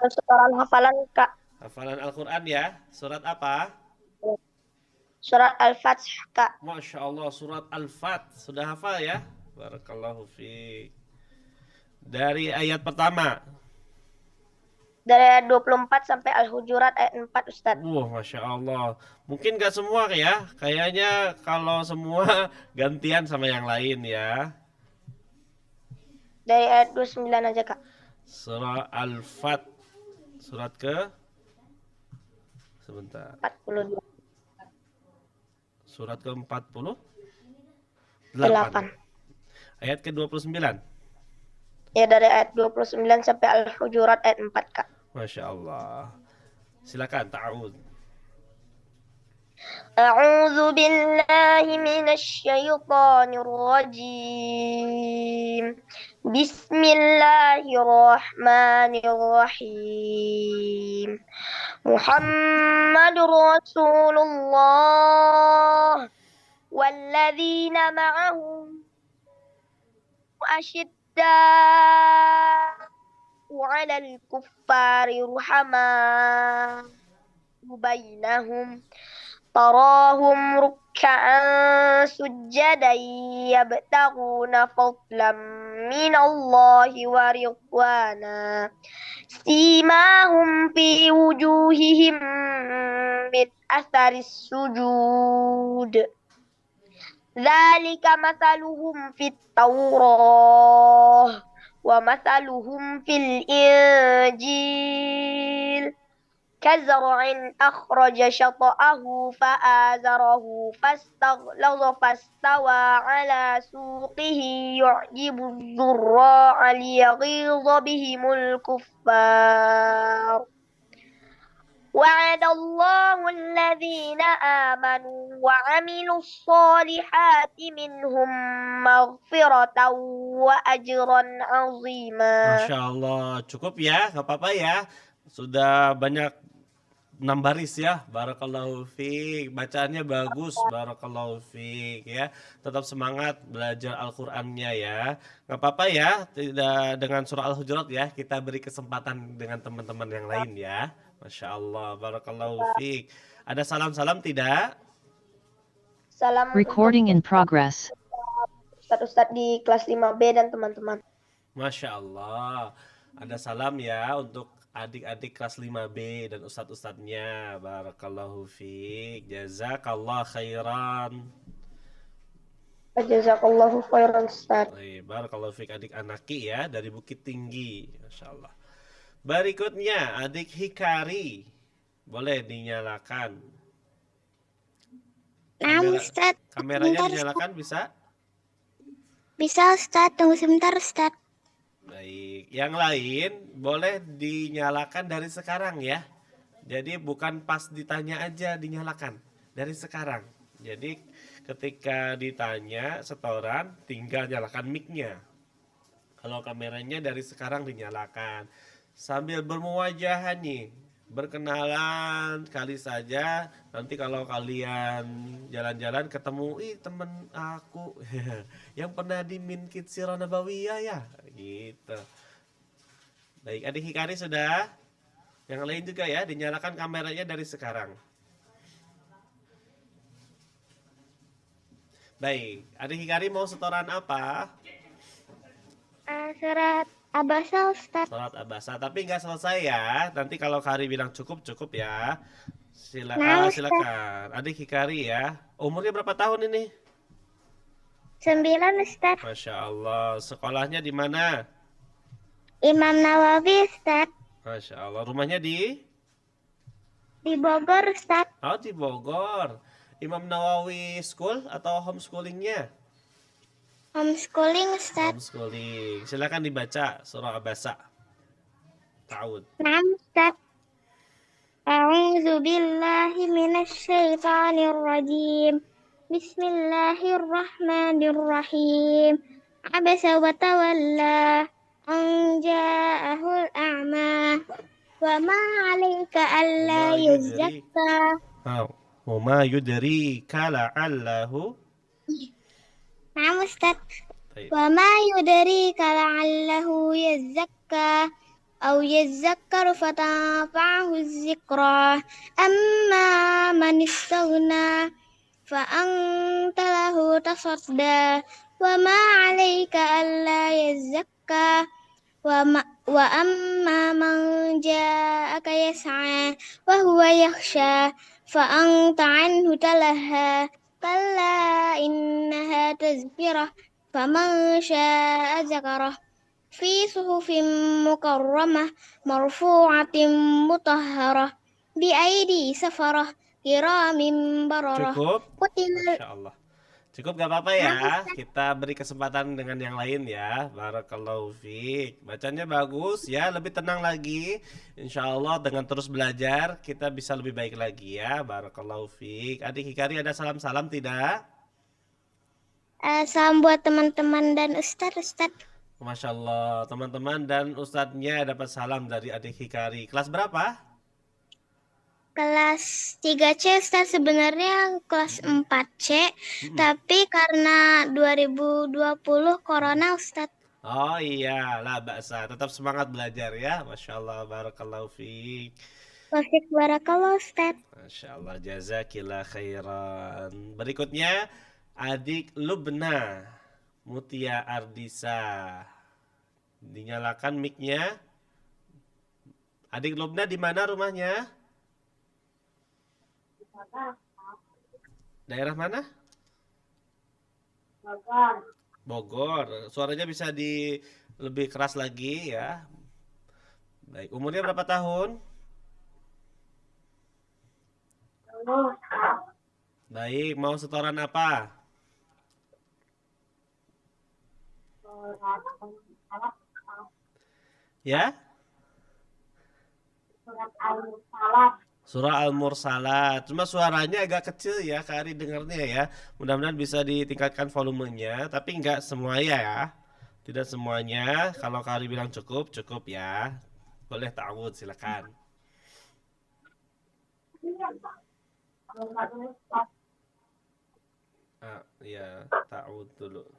Setoran hafalan Kak. hafalan Al-Quran ya. Surat apa? Surat Al-Fatih Kak. Masya Allah, surat Al-Fat. Sudah hafal ya? Barakallahu fiik. Dari ayat pertama. Dari ayat 24 sampai Al-Hujurat ayat 4 Ustadz. Masya Allah. Mungkin gak semua ya. Kayaknya kalau semua gantian sama yang lain ya. Dari ayat 29 aja Kak. Surah Al-Fat. Surat ke? Sebentar. 42. Surat ke 48. 8. Ayat ke 29. Ya dari ayat 29 sampai Al-Hujurat ayat 4 Kak. Masya Allah. Silakan ta'awud. أعوذ بالله من الشيطان الرجيم بسم الله الرحمن الرحيم محمد رسول الله والذين معه أشداء على الكفار رحماء بينهم تراهم ركعا سجدا يبتغون فضلا من الله ورضوانا سيماهم في وجوههم من أثر السجود ذلك مثلهم في التوراة ومثلهم في الإنجيل كزرع أخرج شطأه فآزره فاستغلظ فاستوى على سوقه يعجب الزراع ليغيظ بهم الكفار وعد الله الذين آمنوا وعملوا الصالحات منهم مغفرة وأجرا عظيما. Masya Allah. Cukup ya, gak apa-apa ya. Sudah banyak 6 baris ya. Barakallahu fiik. Bacaannya bagus. Barakallahu fiik ya. Tetap semangat belajar Al-Qur'annya ya. Gak apa-apa ya. Tidak dengan surah Al-Hujurat ya. Kita beri kesempatan dengan teman-teman yang lain ya. Masya Allah. Barakallahu fiik. Ada salam-salam tidak? Salam Recording in progress. Ustadz-ustadz di kelas 5B dan teman-teman. Masya Allah. Ada salam ya untuk adik-adik kelas 5B dan ustadz-ustadznya. Barakallahu fiik. Jazakallah khairan. Jazakallahu khairan Ustaz. Barakallahu fiik adik Anaki ya dari Bukit Tinggi. Masya Allah. Berikutnya adik Hikari. Boleh dinyalakan. Ustadz. Kameranya Bentar, dinyalakan bisa? Bisa Ustadz, tunggu sebentar Ustadz. Baik. yang lain boleh dinyalakan dari sekarang ya. Jadi bukan pas ditanya aja dinyalakan, dari sekarang. Jadi ketika ditanya setoran tinggal nyalakan mic-nya. Kalau kameranya dari sekarang dinyalakan. Sambil bermuwajahan nih, berkenalan kali saja. Nanti kalau kalian jalan-jalan ketemu, ih temen aku yang pernah di Min Kids Sirah Nabawiyah ya, gitu. Baik, adik Hikari sudah. Yang lain juga ya, dinyalakan kameranya dari sekarang. Baik, adik Hikari mau setoran apa? Surat Abasa Ustaz. Sholat abasa, tapi nggak selesai ya. Nanti kalau Kari bilang cukup, cukup ya. Nah, Ustaz. Silakan. Adik Hikari ya. Umurnya berapa tahun ini? 9 Ustaz. Masya Allah. Sekolahnya di mana? Imam Nawawi Ustaz. Masya Allah. Rumahnya di? Di Bogor Ustaz. Oh, di Bogor. Imam Nawawi School atau homeschoolingnya? Homeschooling Ustaz. Homeschooling. Silakan dibaca surah Abasa. Ta'ud. Nah, Ustaz. A'udzu billahi minasyaitonir rajim. Bismillahirrahmanirrahim. Abasa wa tawalla an ja'ahul a'ma. Wa ma 'alaika alla yuzakka. Wama yudrika la'allahu. Nah, Ustaz. Baik. Wa ma yudrika la'allahu yazakka aw yazakkaru fatanfa'ahu dzikra amma man istaghna fa anta lahu tasadda wa ma 'alaika alla yazakka wa amma man ja'aka yas'a wa huwa yakhsha fa anta 'anhu talaha kalla innaha tazkirah faman syaa'a dzakarah fi suhufin mukarramah marfu'atin mutahharah bi aidi safarah kiramin bararah. Cukup? Qutila. Masya Allah. Cukup gak apa-apa ya. Kita beri kesempatan dengan yang lain ya. Barakallahu fiik. Bacanya bagus ya. Lebih tenang lagi. Insya Allah dengan terus belajar kita bisa lebih baik lagi ya. Barakallahu fiik. Adik Hikari ada salam-salam tidak? Salam buat teman-teman dan Ustadz. Masya Allah. Teman-teman dan ustadznya dapat salam dari adik Hikari. Kelas berapa? Kelas 3C Ustaz, sebenarnya kelas 4C, tapi karena 2020 Corona Ustaz. Oh iya, lah baksa. Tetap semangat belajar ya. Masya Allah, barakallahu fiik. Wafik barakallah Ustaz. Masya Allah, jazakillah khairan. Berikutnya, adik Lubna Mutia Ardisa. Dinyalakan mic-nya. Adik Lubna di mana rumahnya? Daerah mana? Bogor. Suaranya bisa lebih keras lagi ya. Baik, umurnya berapa tahun? Baik, mau setoran apa? Ya? Surah Al-Mursalat. Cuma suaranya agak kecil ya, Kak Ari dengarnya ya. Mudah-mudahan bisa ditingkatkan volumenya, tapi nggak semuanya ya. Tidak semuanya. Kalau Kak Ari bilang cukup, cukup ya. Boleh ta'awud, silakan. Ya, ta'awud dulu.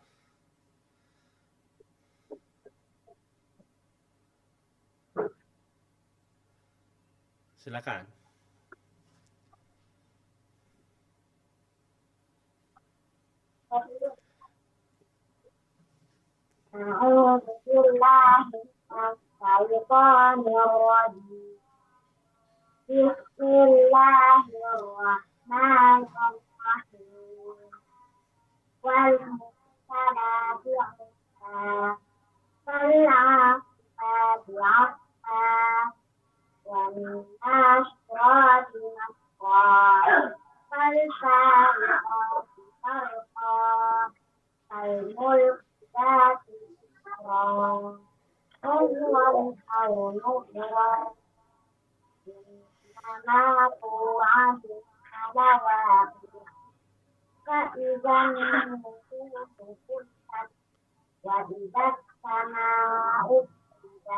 Silakan. أعوذ بالله من الشيطان الرجيم بسم الله الرحمن الرحيم والمرسلات عرفا فالعاصفات عصفا والناشرات نشرا فالفارقات فرقا فالملقيات ذكرا الكون جرى إنما توعدون لواقع فإذا النفوس كنت وإذا السماء كنت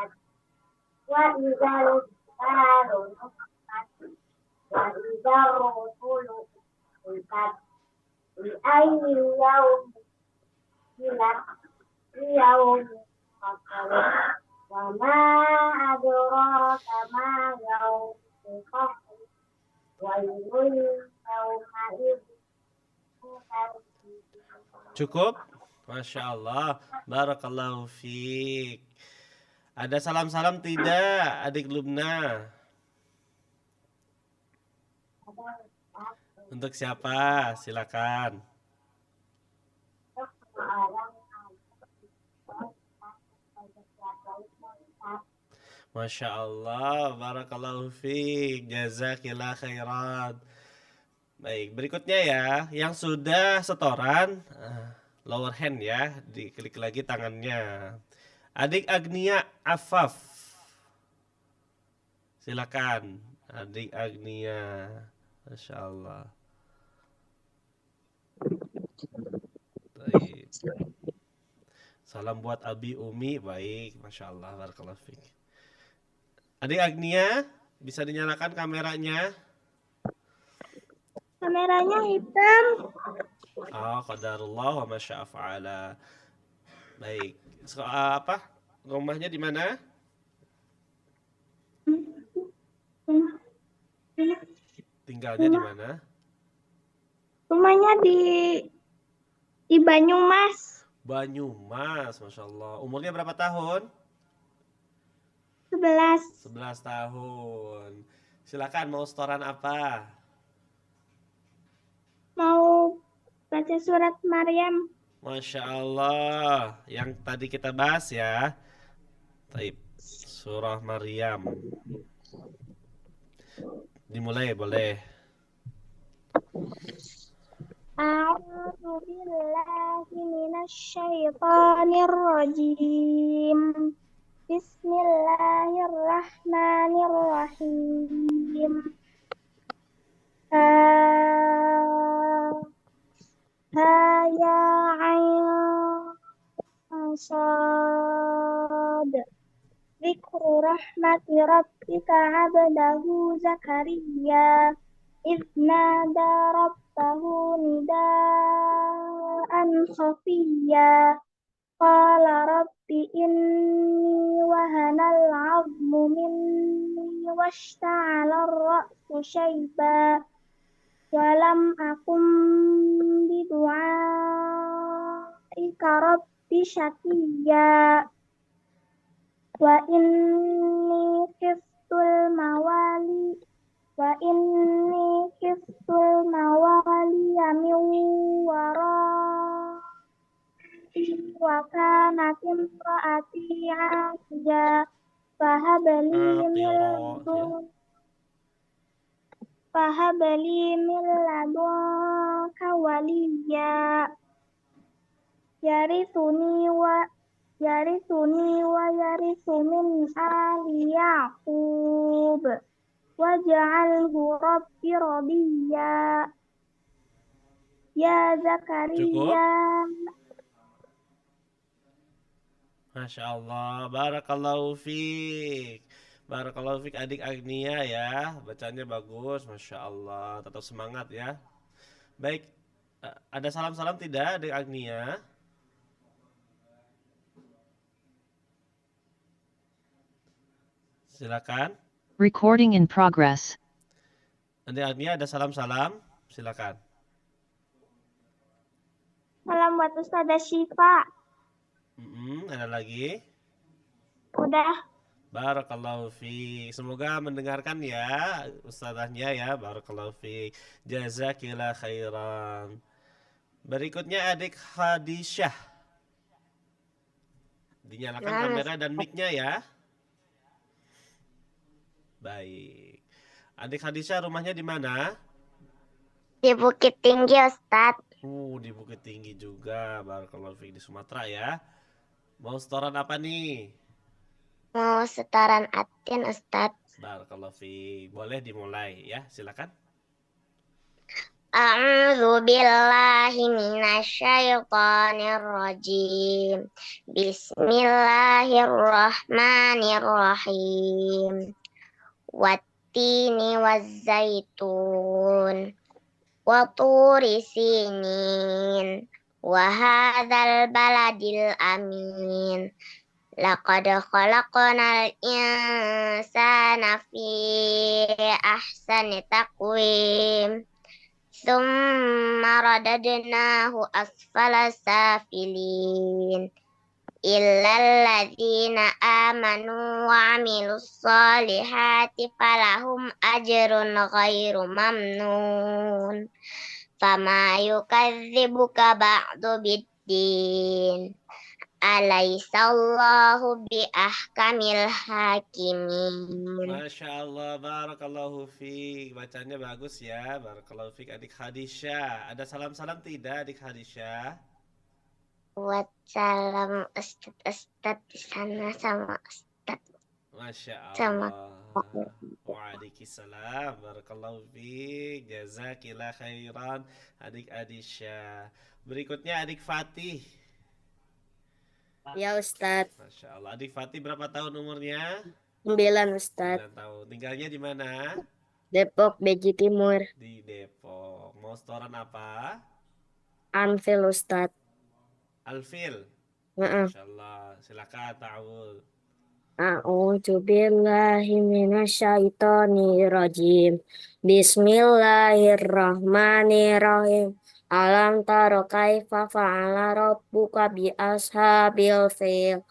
وإذا الجبال نصفت وإذا الرسل أقتت لأي يوم أجلت ليوم الفصل وما أدراك ما يوم الفصل ويل يومئذ Cukup? Masya Allah. Barakallahu fiik. Ada salam-salam tidak, adik Lubna? Untuk siapa? Silakan. Masya Allah, barakallahu fiik, jazakillah khairan. Baik, berikutnya ya, yang sudah setoran, lower hand ya, diklik lagi tangannya. Adik Agnia Afaf, silakan. Adik Agnia, Masya Allah. Baik. Salam buat Abi Umi, baik, Masya Allah, barakallahu fiik. Adik Agnia, bisa dinyalakan kameranya? Kameranya hitam. Qadarullah wa masya fa'ala. Baik. Apa? Rumahnya di mana? Tinggalnya di mana? Rumahnya di Banyumas. Banyumas, Masya Allah. Umurnya berapa tahun? 11. 11 tahun. Silakan, mau setoran apa? Mau baca surat Maryam. Masya Allah. Yang tadi kita bahas ya. Taib. Surah Maryam. Dimulai boleh. A'udzu billahi minasy syaithanir rajim. Bismillahirrahmanirrahim. Ya ayn sad. Dzikru rahmati rabbika 'abdahu Zakaria idh nada rabbahu nidaan khafiyya qala rabbi inni wahanal 'azmu minni washta'ala ar-ra'su shayba walam akum bidu'aika rabbi syaqiyya wa inni khiftul mawali min wara'i wa kanat imraati 'aqiya fahabli min ladunka waliyya yarithuni wa yarithu min ali Yaqub waj'alhu rabbi radiyya ya Zakaria. Masya Allah, barakallahu fiik. Barakallahu fiik adik Agnia ya. Bacanya bagus, Masya Allah. Tetap semangat ya. Baik, ada salam-salam tidak adik Agnia? Silakan. Recording in progress. Adik Agnia ada salam-salam? Silakan. Salam buat Ustazah Syifa. Ada lagi? Udah. Barakallahu fiik. Semoga mendengarkan ya ustazahnya ya. Barakallahu fiik. Jazakillah khairan. Berikutnya adik Khadisyah. Dinyalakan kamera dan mic-nya ya. Baik. Adik Khadisyah rumahnya di mana? Di Bukit Tinggi, Ustaz. Di Bukit Tinggi juga. Barakallahu fiik, di Sumatera ya. Mau setoran apa nih? Mau setoran atin Ustadz. Barakallahu fiik. Boleh dimulai ya, silakan. A'udzu billahi minasyaitonir rajim. Bismillahirrahmanirrahim. Wattini wazzaitun wa turi sinin wa hadzal baladil amin. Laqad khalaqnal insana fi ahsani taqwim. Tsumma radadnahu asfala safilin. Illal ladzina amanu wa amilus solihati falahum ajrun ghairu mamnun. Fama yukadzibuka ba'du biddin. Alaihissallahu bi ahkamil hakimin. Masya Allah, barakallahu fiik. Bacanya bagus ya, barakallahu fiik adik Hadisha. Ada salam-salam tidak adik Hadisha? Buat salam Ustadz di sana sama Ustadz Masya sama Allah. Waalaikumsalam, barakallahu fiik. Jazakillah khairan adik Hadisha. Berikutnya adik Fatih. Ya Ustadz, Masya Allah. Adik Fatih berapa tahun umurnya? 9 Ustadz, 9 tahun. Tinggalnya di mana? Depok, Beji Timur, Di Depok. Mau setoran apa? Anfil Ustadz. Alfil. Heeh. Masya Allah. Silakan ta'awul. A'udzu billahi minasyaitonir rajim. Bismillahirrahmanirrahim. Alam taro kaifa fa'ala rabbuka bi ashabil fil.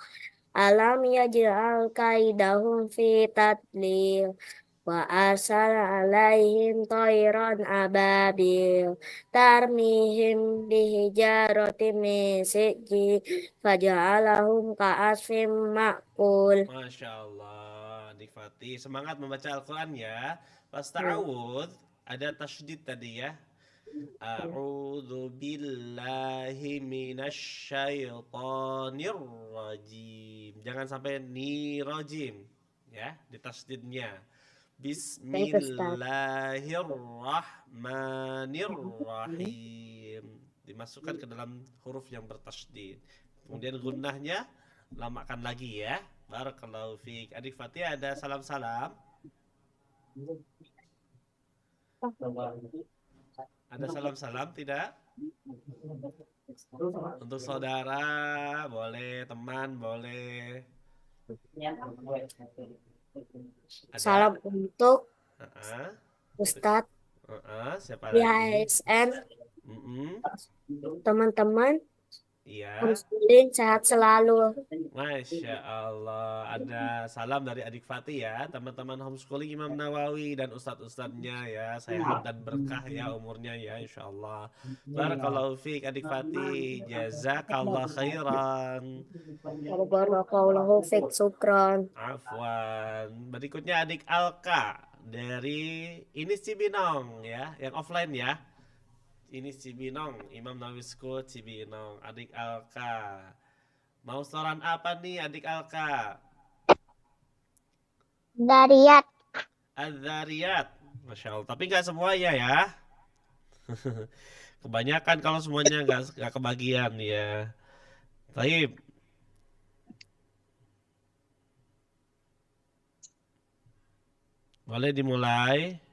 Alam yaj'al kaidahum fi tadlil. Wa arsala alaihim tayran ababil. Tarmihim bihijaratin min sijil. Faja'alahum ka'asfin ma'kul. Masya Allah. Adik Fatih. Semangat membaca Al-Quran ya. Pas ta'awud. Ada tasydid tadi ya. A'udzu billahi minasyaitonir rajim. Jangan sampai ni rajim ya, di tasdidnya. Bismillahirrahmanirrahim. Dimasukkan ke dalam huruf yang bertasdid. Kemudian gunnahnya lamakan lagi ya. Barakallahu fiik. Adik Fatih ada salam-salam? Ada salam-salam tidak? Untuk saudara boleh, teman boleh. Ada? Salam untuk Heeh. Ustadz, Siapa lagi? YSN, Mm-mm. teman-teman, Iya. homeschooling sehat selalu. Masya Allah. Ada salam dari adik Fatih ya. Teman-teman homeschooling Imam Nawawi dan ustadz-ustadznya ya. Sehat dan berkah ya umurnya ya insya Allah. Barakallahu fiik adik Fatih. Jazakallah khairan. Barakallahu fiik, syukran. Afwan. Berikutnya adik Alka dari Inis Cibinong ya. Yang offline ya. Inis Cibinong. Imam Nawawi School Cibinong. Adik Alka. Mau setoran apa nih adik Alka? Dariyat. Az-Zariyat. Masya Allah. Tapi nggak semuanya ya. Kebanyakan kalau semuanya nggak kebagian ya. Taib. Boleh dimulai.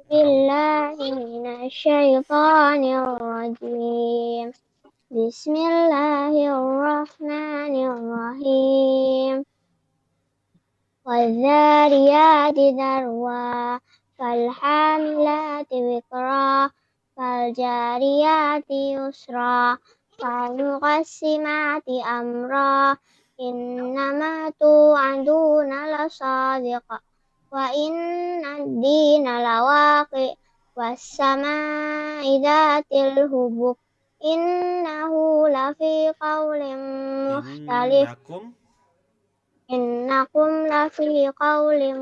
Billahi minasyaitonir rajim. Bismillahirrahmanirrahim. Wadzariyati darwa. Falhamilati wikra. Faljariyati yusra. Falmuqassimati amra. Innama tu'aduna lasadiq. Wa inna ad-dina lawaqi. Was-sama'i dzatil hubuk. Innahu lafi qaulin mukhtalif. Innakum lafi qaulin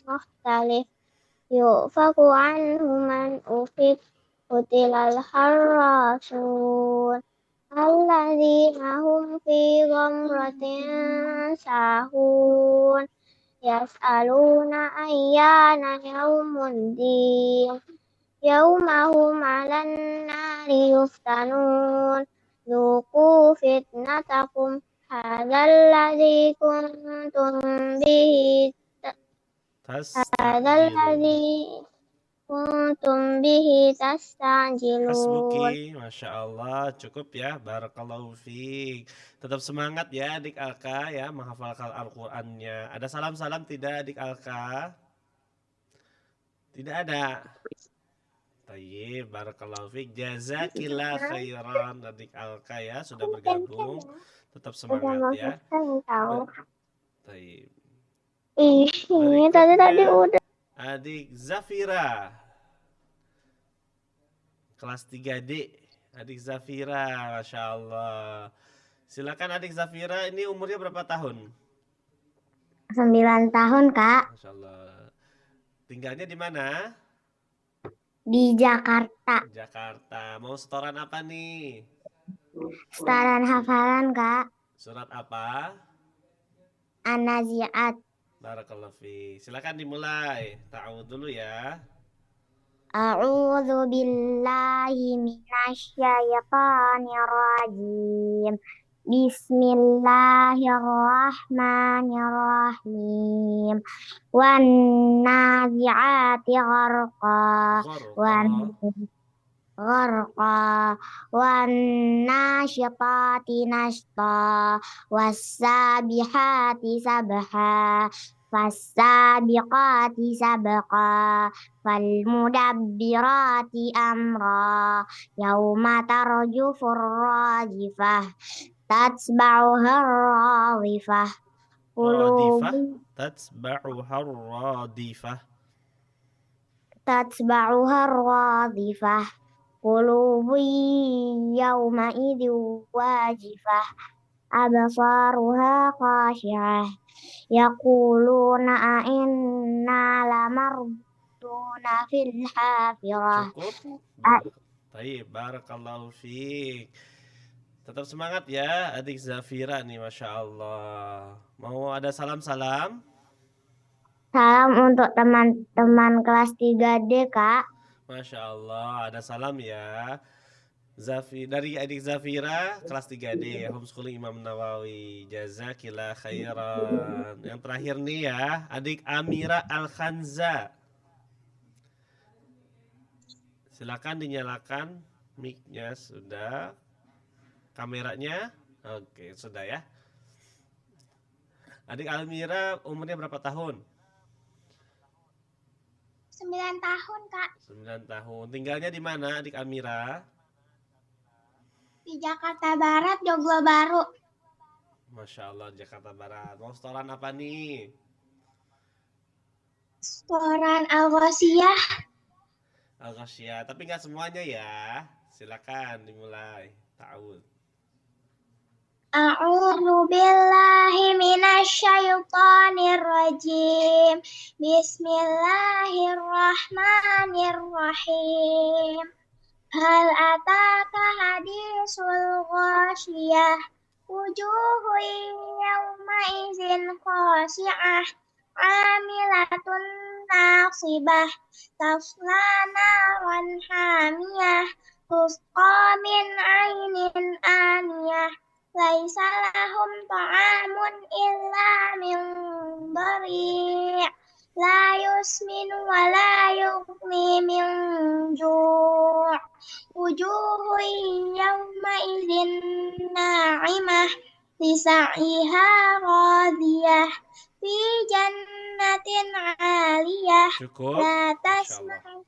mukhtalif. Yu'faku anhu man ufik. Qutilal harrasun. الذين هم في غمرة ساهون يسألون أيان يوم الدين يوم هم على النار يفتنون ذوقوا فتنتكم هذا الذي كنتم به هذا Tastajilun. الذي كنتم به تستعجلون. Hasbuki, Masya Allah, cukup ya, Barakallahu fiik. Tetap semangat ya adik Alka ya, menghafalkan Al-Qur'annya. Ada salam-salam tidak adik Alka? Tidak ada. Tayyib, Barakallahu fiik. Jazakillah khairan adik Alka ya, sudah bergabung. Tetap Udah semangat mau ya. selesai tahu. Tayyib. Ih, tadi Berikutnya udah. adik Zafira, kelas 3D. Adik Zafira, Masya Allah. Silakan adik Zafira, ini umurnya berapa tahun? 9 tahun, Kak. Masya Allah. Tinggalnya di mana? Di Jakarta. Jakarta. Mau setoran apa nih? Setaran hafalan, Kak. Surat apa? An-Nazi'at. Barakallahu fiik. Silakan dimulai. Ta'awud dulu ya. A'udzu billahi minasyaitonir rajim. Bismillahirrahmanirrahim. Wan nazi'ati gharqa. Wan gharqa. Wan nasyitati nashta. Wassabihati sabha. Fassabiqati sabqa. Falmudabbirati amra. Yauma tarjufur rajifah. Tatsba'uha radifah. Radifah. Tatsba'uha radifah. Tatsba'uha radifah. Qulubu yawma idin wajifah. Absaruha khashi'ah. Yaquluna a'inna lamarduna fil hafirah. Cukup? Baik, barakallahu fiik. Tetap semangat ya adik Zafira nih, Masya Allah. Mau ada salam-salam? Salam untuk teman-teman kelas 3D, Kak. Masya Allah, ada salam ya. Dari adik Zafira, kelas 3D, homeschooling Imam Nawawi. Jazakillah khairan. Yang terakhir nih ya, adik Amira Al-Khanza. Silakan dinyalakan mic-nya, sudah. Kameranya, oke, sudah ya. Adik Almira umurnya berapa tahun? 9 tahun, Kak. 9 tahun. Tinggalnya di mana adik Almira? Di Jakarta Barat, Joglo Baru. Masya Allah, Jakarta Barat. Mau setoran apa nih? Setoran Al-Ghasyiyah. Al-Ghasyiyah, tapi nggak semuanya ya. Silakan dimulai. Ta'awud. A'udzu billahi minasyaitonir rajim. Bismillahirrahmanirrahim. Hal ataka hadisul ghasyiyah. Wujuhu yawma idzin khashi'ah. Amilatun nasibah. Tasla naran hamiyah. Tusqa min ainin aniyah. Laisa lahum ta'amun illa min dari'. La yusminu wa la yughni min ju'. Wujuhu yawma idzin na'imah. Lisa'yiha radiyah. Fi jannatin 'aliyah. Cukup. La Masya Allah. tasma'u.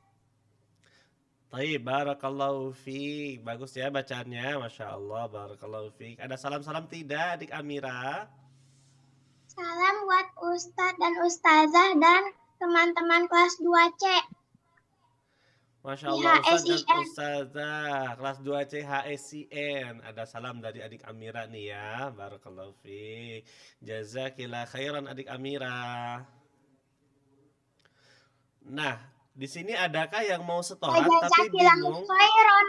Taib, barakallahu fiik. Bagus ya bacaannya, Masya Allah, barakallahu fiik. Ada salam-salam tidak adik Amira? Salam buat Ustadz dan Ustazah dan teman-teman kelas 2C. Masya Di Allah, Ustadz dan HSIN. Ustazah kelas 2C HSCN. Ada salam dari adik Amira nih ya. Barakallahu fiik. Jazakillah khairan adik Amira. Nah, Di sini adakah yang mau setoran tapi Wajazakillahu bingung? khairan.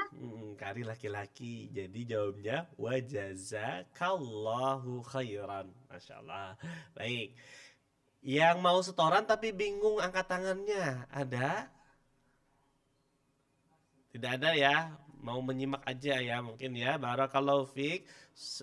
Kari laki-laki. Jadi jawabnya wajazakallahu khairan. Masya Allah. Baik. Yang mau setoran tapi bingung angkat tangannya. Ada? Tidak ada ya? Mau menyimak aja ya mungkin ya. Barakallahu fiik.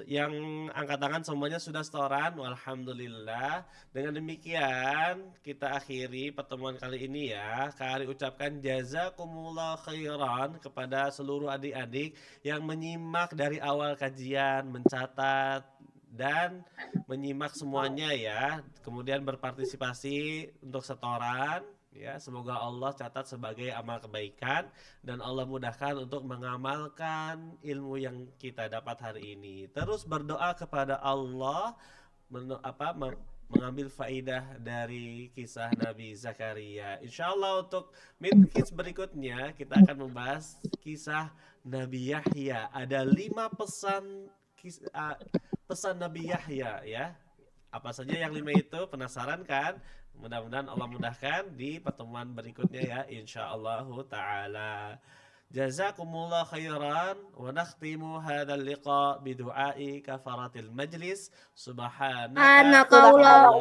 Yang angkat tangan semuanya sudah setoran. Alhamdulillah. Dengan demikian kita akhiri pertemuan kali ini ya. Kak Ari ucapkan jazakumullah khairan kepada seluruh adik-adik yang menyimak dari awal kajian, mencatat dan menyimak semuanya ya. Kemudian berpartisipasi untuk setoran. Ya, semoga Allah catat sebagai amal kebaikan dan Allah mudahkan untuk mengamalkan ilmu yang kita dapat hari ini. Terus berdoa kepada Allah mengambil faidah dari kisah Nabi Zakaria. Insya Allah untuk Kids berikutnya kita akan membahas kisah Nabi Yahya. Ada 5 pesan Nabi Yahya ya. Apa saja yang 5 itu? Penasaran kan? Mudah-mudahan Allah mudahkan di pertemuan berikutnya ya, insyaallah ta'ala. Jazakumullah khairan wa nakhtimu hadzal liqa bi du'ai kafaratil majlis. Subhanaka Allahumma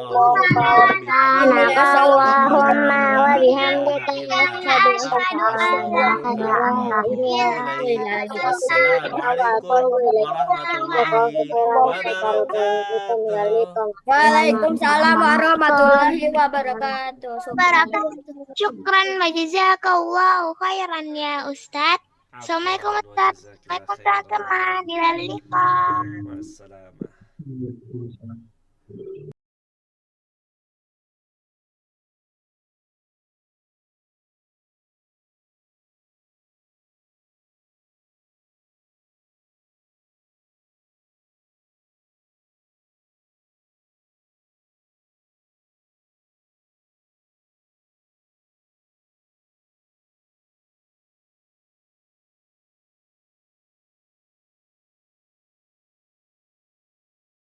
wa bihamdika asyhadu Waalaikumsalam warahmatullahi wabarakatuh. Syukran wa jazakallahu khairan ya Ustaz. Assalamualaikum Ustaz. Waalaikumsalam teman-teman. Ila liqa. Wassalam.